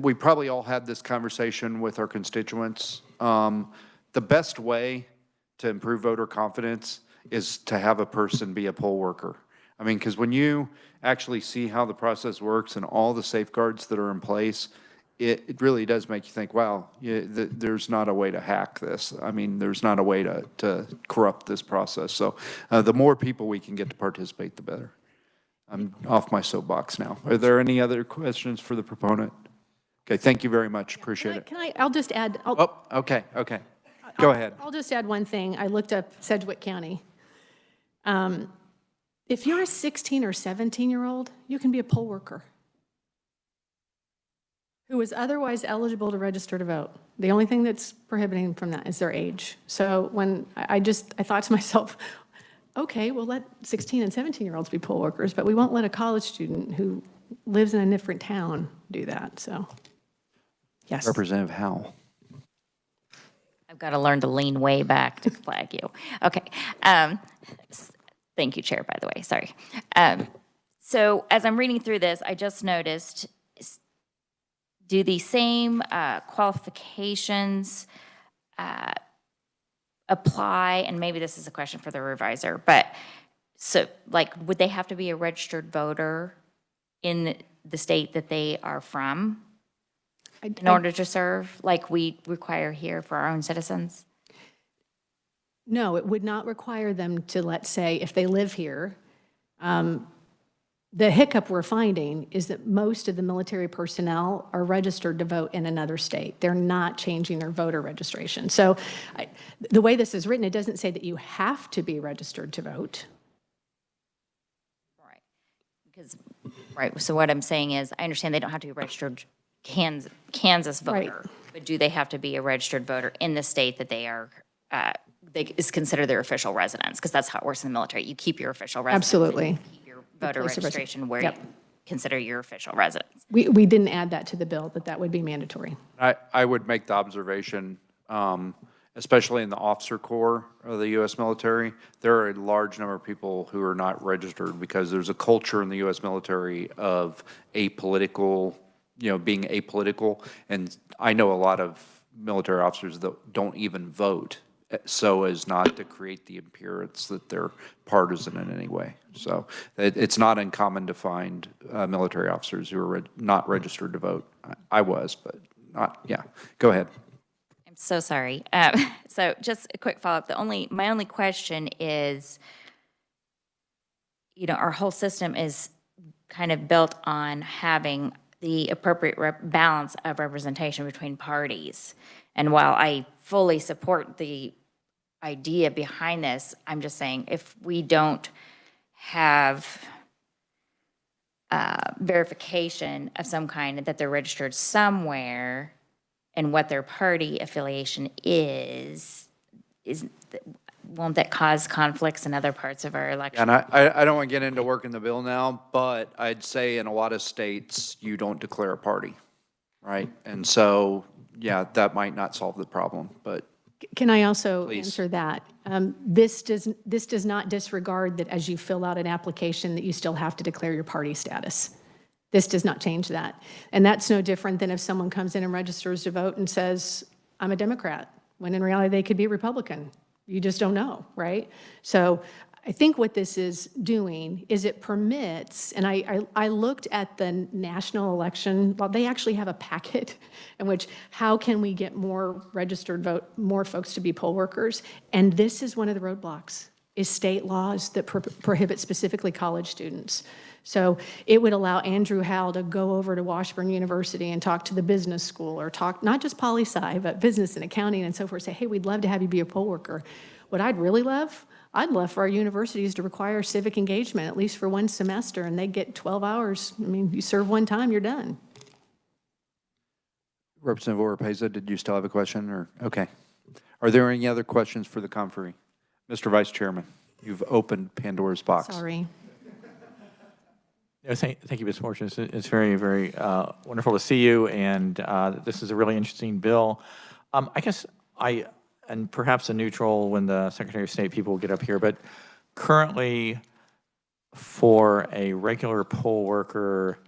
we probably all had this conversation with our constituents. The best way to improve voter confidence is to have a person be a poll worker. I mean, because when you actually see how the process works and all the safeguards that are in place, it really does make you think, wow, there's not a way to hack this. I mean, there's not a way to corrupt this process. So the more people we can get to participate, the better. I'm off my soapbox now. Are there any other questions for the proponent? Okay, thank you very much. Appreciate it. I'll just add. Oh, okay. Go ahead. I'll just add one thing. I looked up Sedgwick County. If you're a 16 or 17-year-old, you can be a poll worker who is otherwise eligible to register to vote. The only thing that's prohibiting from that is their age. So when I thought to myself, okay, we'll let 16 and 17-year-olds be poll workers, but we won't let a college student who lives in a different town do that. So, yes. Representative Howell. I've got to learn to lean way back to flag you. Okay. Thank you, Chair, by the way. Sorry. So as I'm reading through this, I just noticed, do the same qualifications apply? And maybe this is a question for the reviser, but so like, would they have to be a registered voter in the state that they are from in order to serve, like we require here for our own citizens? No, it would not require them to, let's say, if they live here. The hiccup we're finding is that most of the military personnel are registered to vote in another state. They're not changing their voter registration. So the way this is written, it doesn't say that you have to be registered to vote. Right. Because, right, so what I'm saying is, I understand they don't have to be registered Kansas voter, Right. but do they have to be a registered voter in the state that they are, is considered their official residence? Because that's how it works in the military. You keep your official residence. Absolutely. You keep your voter place of registration where Yep. you consider your official residence. We didn't add that to the bill, that would be mandatory. I would make the observation, especially in the officer corps of the U.S. military, there are a large number of people who are not registered because there's a culture in the U.S. military of apolitical, being apolitical. And I know a lot of military officers that don't even vote so as not to create the appearance that they're partisan in any way. So it's not uncommon to find military officers who are not registered to vote. I was, but not, yeah. Go ahead. I'm so sorry. So just a quick follow-up. My only question is, our whole system is kind of built on having the appropriate balance of representation between parties. And while I fully support the idea behind this, I'm just saying if we don't have verification of some kind that they're registered somewhere and what their party affiliation is won't that cause conflicts in other parts of our election? And I don't want to get into working the bill now, but I'd say in a lot of states, you don't declare a party, right? And so, yeah, that might not solve the problem, but. Can I also Please. answer that? This does not disregard that as you fill out an application that you still have to declare your party status. This does not change that. And that's no different than if someone comes in and registers to vote and says, I'm a Democrat, when in reality they could be a Republican. You just don't know, right? So I think what this is doing is it permits, and I looked at the national election, well, they actually have a packet in which how can we get more registered vote, more folks to be poll workers? And this is one of the roadblocks, is state laws that prohibit specifically college students. So it would allow Andrew Howell to go over to Washburn University and talk to the business school or talk, not just poli-sci, but business and accounting and so forth, say, hey, we'd love to have you be a poll worker. What I'd really love, I'd love for our universities to require civic engagement, at least for one semester, and they get 12 hours. I mean, you serve one time, you're done. Representative Oropeza, did you still have a question? Or okay. Are there any other questions for the conferee? Mr. Vice Chairman, you've opened Pandora's box. Sorry. Thank you, Ms. Fortune. It's very, very wonderful to see you, and this is a really interesting bill. I guess and perhaps a neutral when the Secretary of State people will get up here, but currently, for a regular poll worker,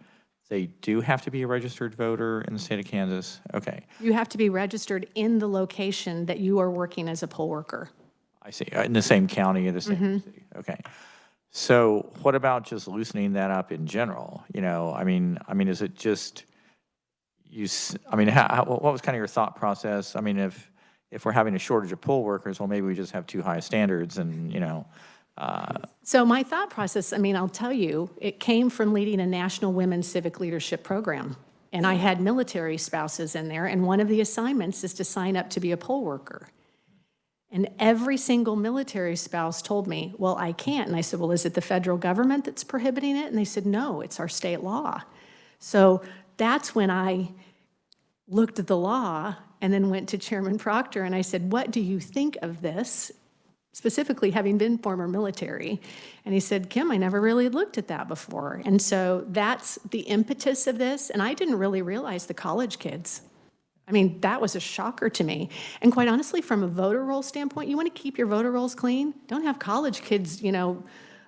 they do have to be a registered voter in the state of Kansas? Okay, You have to be registered in the location that you are working as a poll worker. I see. In the same county, in the same city. Okay. So what about just loosening that up in general? You know, I mean, is it just what was kind of your thought process? I mean, if we're having a shortage of poll workers, well, maybe we just have too high standards and, you know. So my thought process, I mean, I'll tell you, it came from leading a national women's civic leadership program. And I had military spouses in there, and one of the assignments is to sign up to be a poll worker. And every single military spouse told me, well, I can't. And I said, well, is it the federal government that's prohibiting it? And they said, no, it's our state law. So that's when I looked at the law and then went to Chairman Proctor and I said, what do you think of this? Specifically having been former military. And he said, Kim, I never really looked at that before. And so that's the impetus of this. And I didn't really realize the college kids. I mean, that was a shocker to me. And quite honestly, from a voter roll standpoint, you want to keep your voter rolls clean? Don't have college kids, you know,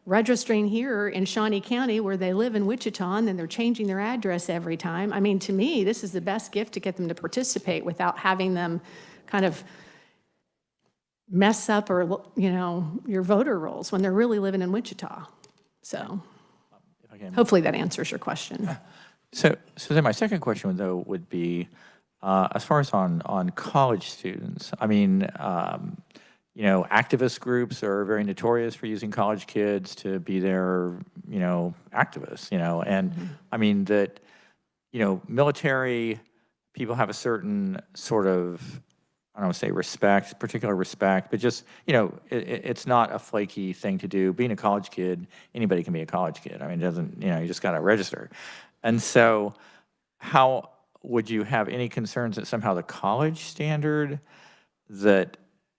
registering here in Shawnee County where they live in Wichita and then they're changing their address every time. I mean, to me, this is the best gift to get them to participate without having them kind of mess up or, you know, your voter rolls when they're really living in Wichita. So hopefully that answers your question. So then my second question, though, would be, as far as on college students, I mean, you know, activist groups are very notorious for using college kids to be their, you know, activists, you know, and I mean that, you know, military people have a certain sort of, I don't want to say respect, particular respect, but just, you know, it's not a flaky thing to do. Being a college kid, anybody can be a college kid. I mean, it doesn't, you know, you just got to register. And so how would you have any concerns that somehow the college standard that,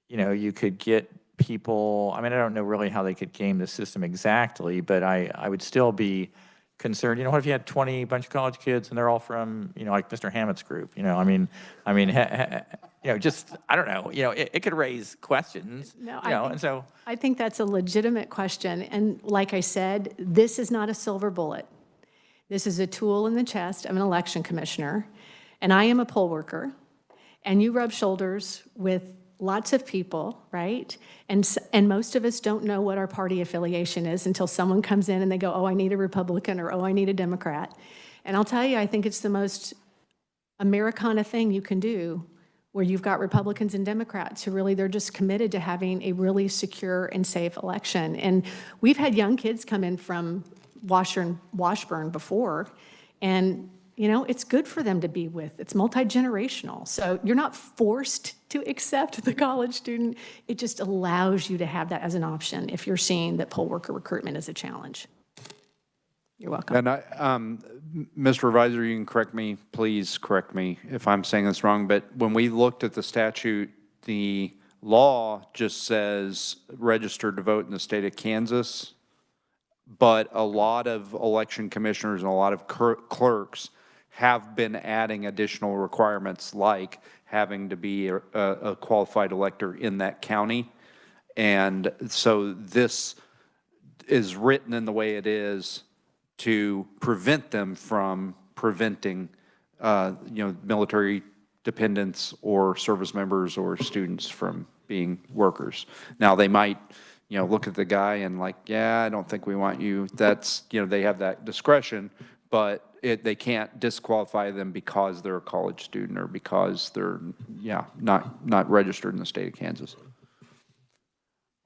you know, you could get people, I mean, I don't know really how they could game the system exactly, but I would still be concerned, you know, what if you had 20 bunch of college kids and they're all from, you know, like Mr. Hammett's group, you know, I mean, you know, just, I don't know, you know, it could raise questions, No, you know, and so. I think that's a legitimate question. And like I said, this is not a silver bullet. This is a tool in the chest of an election commissioner. And I am a poll worker. And you rub shoulders with lots of people, right? And most of us don't know what our party affiliation is until someone comes in and they go, oh, I need a Republican or oh, I need a Democrat. And I'll tell you, I think it's the most Americana thing you can do where you've got Republicans and Democrats who really, they're just committed to having a really secure and safe election. And we've had young kids come in from Washburn before, and you know, it's good for them to be with. It's multi-generational. So you're not forced to accept the college student. It just allows you to have that as an option if you're seeing that poll worker recruitment is a challenge. You're welcome. And Mr. Advisor, you can correct me, please correct me if I'm saying this wrong, but when we looked at the statute, the law just says registered to vote in the state of Kansas, but a lot of election commissioners and a lot of clerks have been adding additional requirements like having to be a qualified elector in that county. And so this is written in the way it is to prevent them from preventing, you know, military dependents or service members or students from being workers. Now, they might, you know, look at the guy and like, yeah, I don't think we want you. That's, you know, they have that discretion, but they can't disqualify them because they're a college student or because they're, yeah, not registered in the state of Kansas.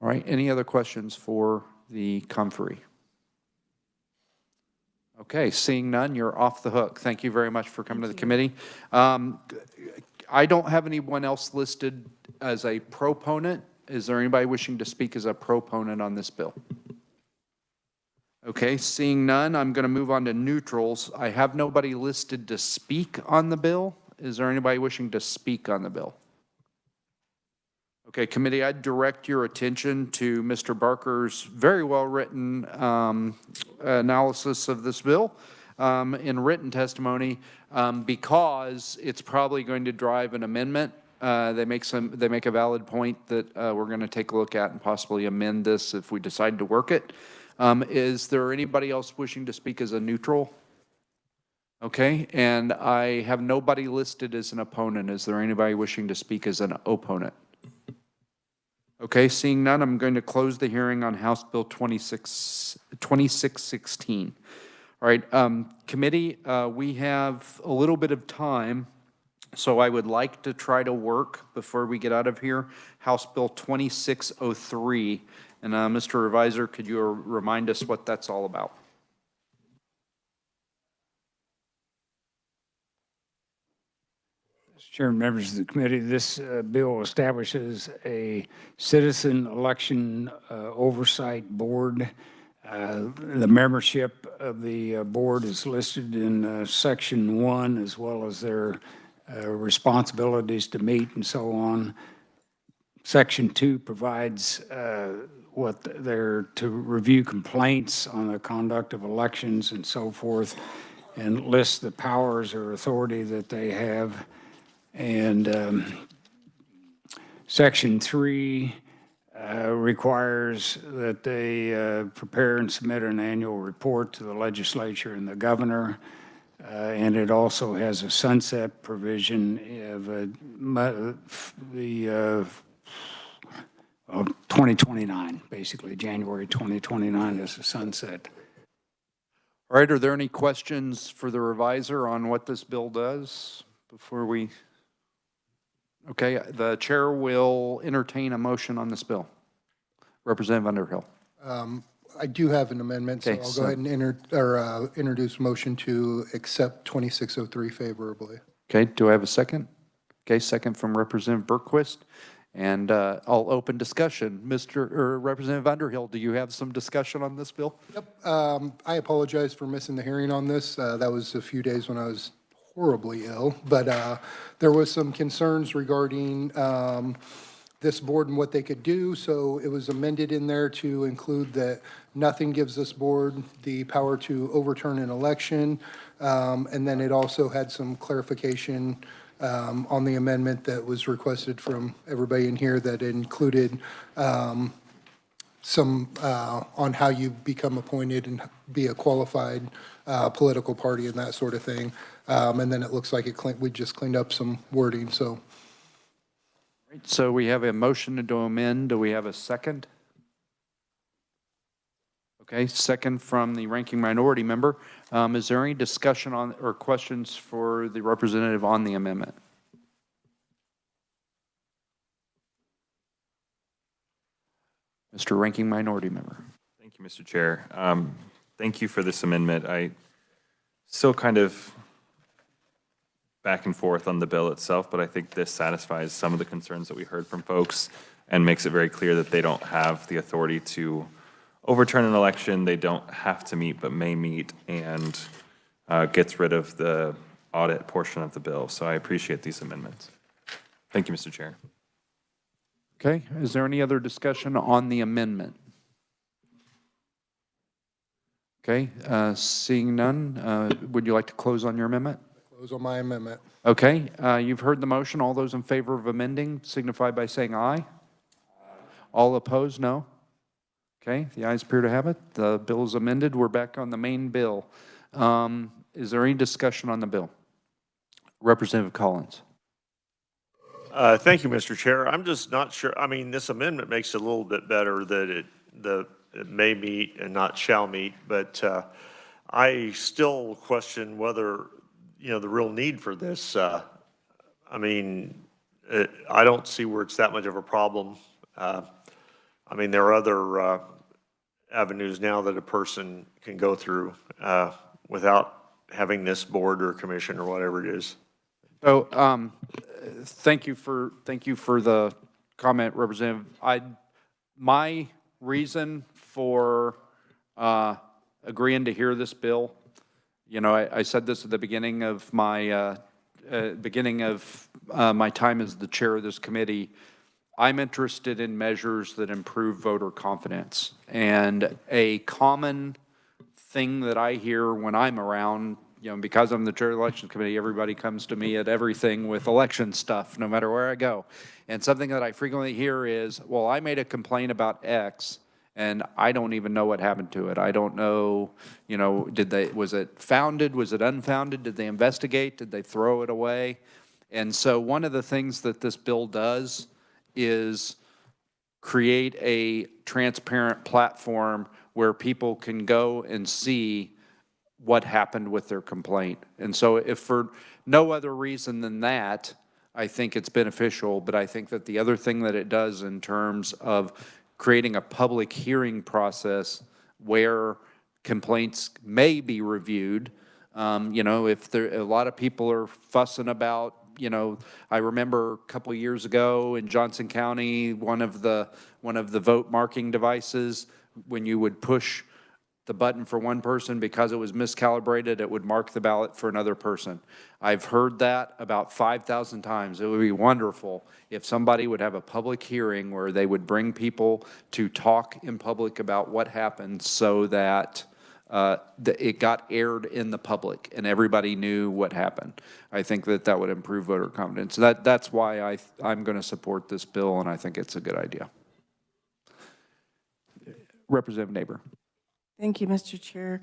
All right, any other questions for the Comfrey? Okay, seeing none, you're off the hook. Thank you very much for coming to the committee. I don't have anyone else listed as a proponent. Is there anybody wishing to speak as a proponent on this bill? Okay, seeing none, I'm going to move on to neutrals. I have nobody listed to speak on the bill. Is there anybody wishing to speak on the bill? Okay, committee, I'd direct your attention to Mr. Barker's very well-written analysis of this bill in written testimony because it's probably going to drive an amendment They make a valid point that we're going to take a look at and possibly amend this if we decide to work it. Is there anybody else wishing to speak as a neutral? Okay, and I have nobody listed as an opponent. Is there anybody wishing to speak as an opponent? Okay, seeing none, I'm going to close the hearing on House Bill 2616. All right, committee, we have a little bit of time, so I would like to try to work before we get out of here. House Bill 2603, and Mr. Revisor, could you remind us what that's all about? Chairman, members of the committee, this bill establishes a citizen election oversight board. The membership of the board is listed in Section 1, as well as their responsibilities to meet and so on. Section 2 provides what they're to review complaints on the conduct of elections and so forth, and lists the powers or authority that they have. And Section 3 requires that they prepare and submit an annual report to the legislature and the governor. And it also has a sunset provision of 2029, basically January 2029 is the sunset. All right, are there any questions for the revisor on what this bill does before we? Okay, the chair will entertain a motion on this bill. Representative Underhill. I do have an amendment, so Okay, I'll go ahead and introduce motion to accept 2603 favorably. Okay, do I have a second? Okay, second from Representative Berquist. And I'll open discussion. Representative Underhill, do you have some discussion on this bill? Yep. I apologize for missing the hearing on this. That was a few days when I was horribly ill, but there was some concerns regarding this board and what they could do, so it was amended in there to include that nothing gives this board the power to overturn an election, and then it also had some clarification on the amendment that was requested from everybody in here that included some on how you become appointed and be a qualified political party and that sort of thing. And then it looks like we just cleaned up some wording, so. So we have a motion to amend. Do we have a second? Okay, second from the ranking minority member. Is there any discussion on or questions for the representative on the amendment? Mr. Ranking Minority Member. Thank you, Mr. Chair. Thank you for this amendment. I still kind of back and forth on the bill itself, but I think this satisfies some of the concerns that we heard from folks and makes it very clear that they don't have the authority to overturn an election. They don't have to meet, but may meet, and gets rid of the audit portion of the bill. So I appreciate these amendments. Thank you, Mr. Chair. Okay, is there any other discussion on the amendment? Okay, seeing none, would you like to close on your amendment? Close on my amendment. Okay, you've heard the motion. All those in favor of amending signify by saying aye. All opposed, no. Okay, the ayes appear to have it. The bill is amended. We're back on the main bill. Is there any discussion on the bill? Representative Collins. Thank you, Mr. Chair. I'm just not sure. I mean, this amendment makes it a little bit better that it may meet and not shall meet, but I still question whether, the real need for this. I mean, I don't see where it's that much of a problem. I mean, there are other avenues now that a person can go through without having this board or commission or whatever it is. So, thank you for the comment, Representative. My reason for agreeing to hear this bill, I said this at the beginning of my time as the chair of this committee. I'm interested in measures that improve voter confidence, and a common thing that I hear when I'm around because I'm the chair of the election committee, everybody comes to me at everything with election stuff, no matter where I go. And something that I frequently hear is, well, I made a complaint about X, and I don't even know what happened to it. I don't know, was it founded? Was it unfounded? Did they investigate? Did they throw it away? And so one of the things that this bill does is create a transparent platform where people can go and see what happened with their complaint. And so if for no other reason than that, I think it's beneficial, but I think that the other thing that it does in terms of creating a public hearing process where complaints may be reviewed, if a lot of people are fussing about, I remember a couple of years ago in Johnson County, one of the vote marking devices, when you would push the button for one person because it was miscalibrated, it would mark the ballot for another person. I've heard that about 5,000 times. It would be wonderful if somebody would have a public hearing where they would bring people to talk in public about what happened so that it got aired in the public and everybody knew what happened. I think that would improve voter confidence. That's why I'm going to support this bill, and I think it's a good idea. Representative Neighbor. Thank you, Mr. Chair.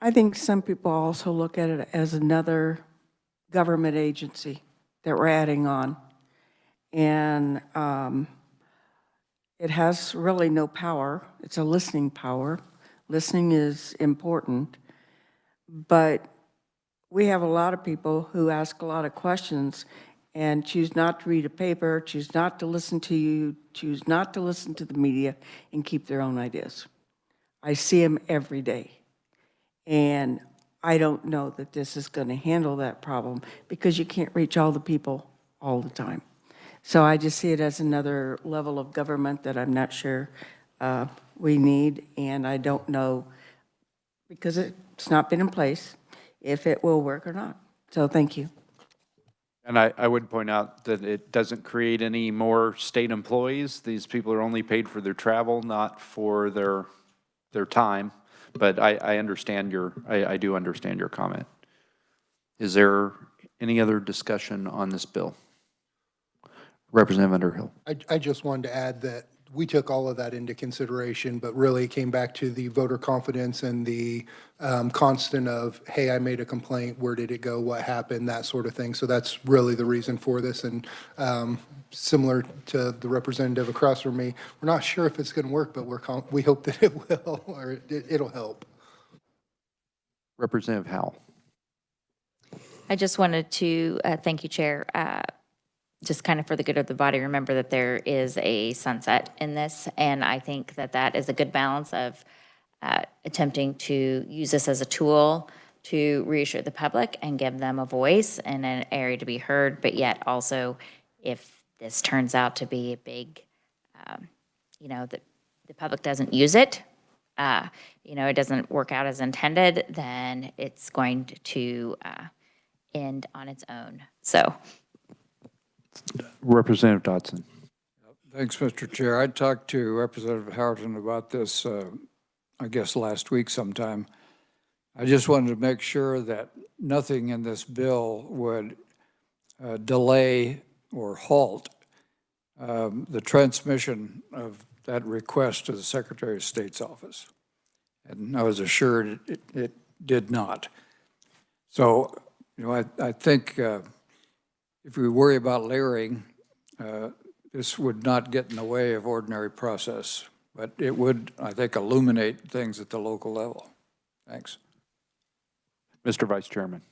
I think some people also look at it as another government agency that we're adding on. And it has really no power. It's a listening power. Listening is important. But we have a lot of people who ask a lot of questions and choose not to read a paper, choose not to listen to you, choose not to listen to the media, and keep their own ideas. I see them every day. And I don't know that this is going to handle that problem because you can't reach all the people all the time. So I just see it as another level of government that I'm not sure we need, and I don't know, because it's not been in place, if it will work or not. So thank you. And I would point out that it doesn't create any more state employees. These people are only paid for their travel, not for their time. But I understand I do understand your comment. Is there any other discussion on this bill? Representative Underhill. I just wanted to add that we took all of that into consideration, but really it came back to the voter confidence and the constant of, hey, I made a complaint, where did it go, what happened, that sort of thing. So that's really the reason for this. And similar to the representative across from me, we're not sure if it's going to work, but we hope that it will, or it'll help. Representative Howell. I just wanted to thank you, Chair. Just kind of for the good of the body, remember that there is a sunset in this, and I think that is a good balance of attempting to use this as a tool to reassure the public and give them a voice and an area to be heard, but yet also, if this turns out to be a big, the public doesn't use it, it doesn't work out as intended, then it's going to end on its own. So. Representative Dodson. Thanks, Mr. Chair. I talked to Representative Howerton about this, I guess, last week sometime. I just wanted to make sure that nothing in this bill would delay or halt the transmission of that request to the Secretary of State's office. And I was assured it did not. So, I think if we worry about layering, this would not get in the way of ordinary process, but it would, I think, illuminate things at the local level. Thanks. Mr. Vice Chairman.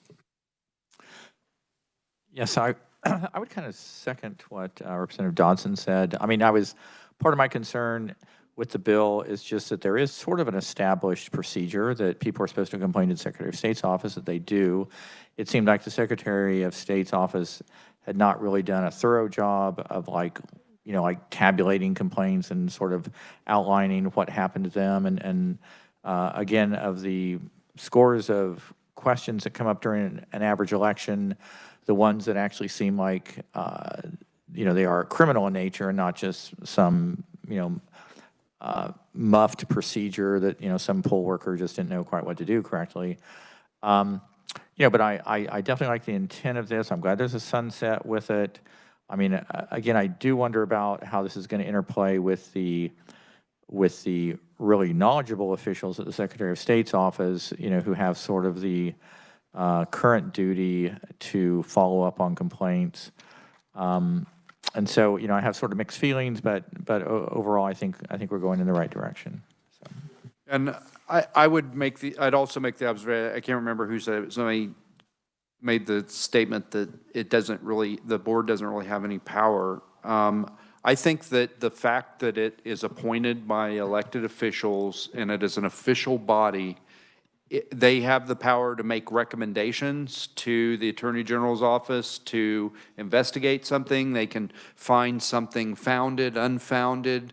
Yes, I would kind of second what Representative Dodson said. I mean, part of my concern with the bill is just that there is sort of an established procedure that people are supposed to complain to the Secretary of State's office, that they do. It seemed like the Secretary of State's office had not really done a thorough job of tabulating complaints and sort of outlining what happened to them. And again, of the scores of questions that come up during an average election, the ones that actually seem like, they are criminal in nature and not just some, muffed procedure that, some poll worker just didn't know quite what to do correctly. Yeah, but I definitely like the intent of this. I'm glad there's a sunset with it. I mean, again, I do wonder about how this is going to interplay with the really knowledgeable officials at the Secretary of State's office, who have sort of the current duty to follow up on complaints. And so, I have sort of mixed feelings, but overall, I think we're going in the right direction. So. And I'd also make the observation, I can't remember who said it, somebody made the statement that the board doesn't really have any power. I think that the fact that it is appointed by elected officials and it is an official body, they have the power to make recommendations to the Attorney General's office to investigate something. They can find something founded, unfounded.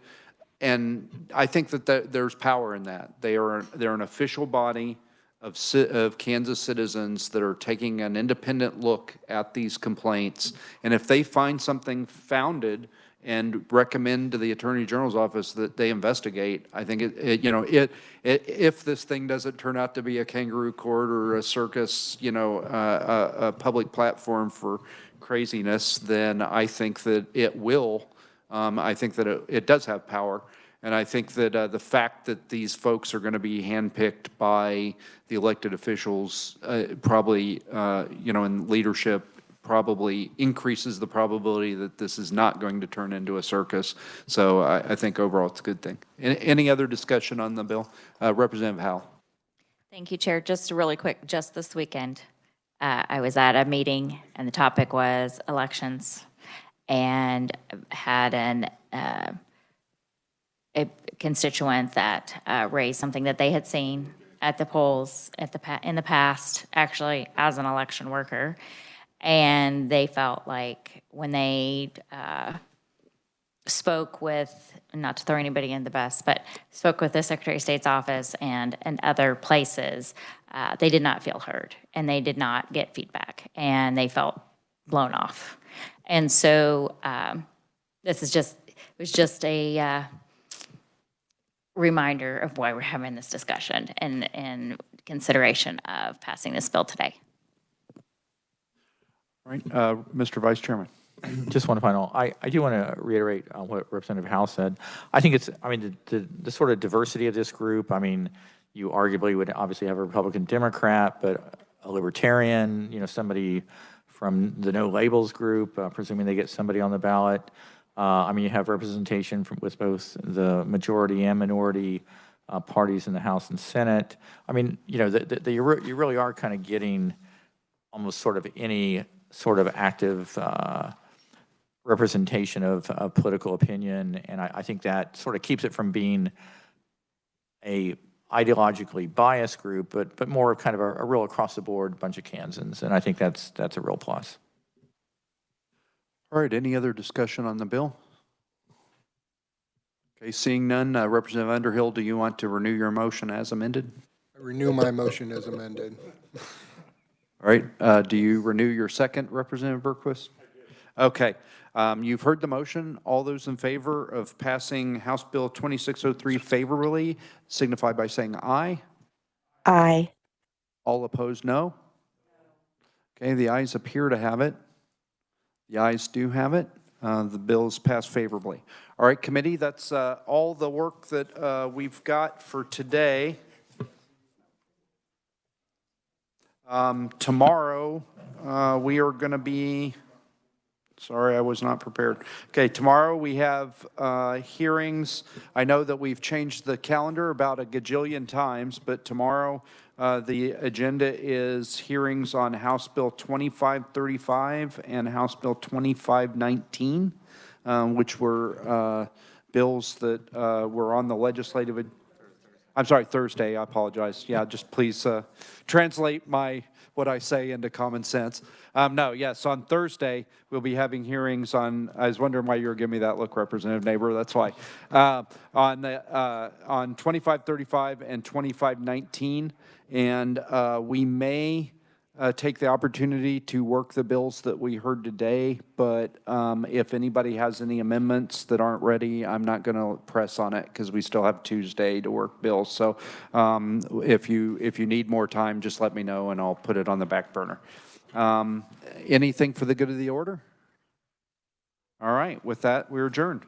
And I think that there's power in that. They're an official body of Kansas citizens that are taking an independent look at these complaints. And if they find something founded and recommend to the Attorney General's office that they investigate, I think if this thing doesn't turn out to be a kangaroo court or a circus, a public platform for craziness, then I think that it will. I think that it does have power. And I think that the fact that these folks are going to be handpicked by the elected officials probably, in leadership, probably increases the probability that this is not going to turn into a circus. So I think overall it's a good thing. Any other discussion on the bill? Representative Howell. Thank you, Chair. Just really quick, just this weekend, I was at a meeting and the topic was elections, and had a constituent that raised something that they had seen at the polls in the past, actually as an election worker. And they felt like when they spoke with, not to throw anybody in the bus, but spoke with the Secretary of State's office and other places, they did not feel heard and they did not get feedback and they felt blown off. And so it was just a reminder of why we're having this discussion and in consideration of passing this bill today. All right, Mr. Vice Chairman. Just one final, I do want to reiterate what Representative Howell said. I think the sort of diversity of this group, you arguably would obviously have a Republican Democrat, but a Libertarian, somebody from the No Labels group, presuming they get somebody on the ballot. You have representation with both the majority and minority parties in the House and Senate. You really are kind of getting almost sort of any sort of active representation of political opinion, and I think that sort of keeps it from being a ideologically biased group, but more of kind of a real across-the-board bunch of Kansans, and I think that's a real plus. All right, any other discussion on the bill? Okay, seeing none, Representative Underhill, do you want to renew your motion as amended? I renew my motion as amended. All right, do you renew your second, Representative Berquist? Okay, you've heard the motion. All those in favor of passing House Bill 2603 favorably signify by saying aye. Aye. All opposed, no. Okay, the ayes appear to have it. The ayes do have it. The bill is passed favorably. All right, committee, that's all the work that we've got for today. Tomorrow, we are going to be, sorry, I was not prepared. Okay, tomorrow we have hearings. I know that we've changed the calendar about a gajillion times, but tomorrow the agenda is hearings on House Bill 2535 and House Bill 2519, which were bills that were on the legislative. I'm sorry, Thursday, I apologize. Yeah, just please translate what I say into common sense. No, yes, on Thursday, we'll be having hearings on, I was wondering why you were giving me that look, Representative Neighbor, that's why. On 2535 and 2519, and we may take the opportunity to work the bills that we heard today, but if anybody has any amendments that aren't ready, I'm not going to press on it because we still have Tuesday to work bills. So if you need more time, just let me know and I'll put it on the back burner. Anything for the good of the order? All right, with that, we're adjourned.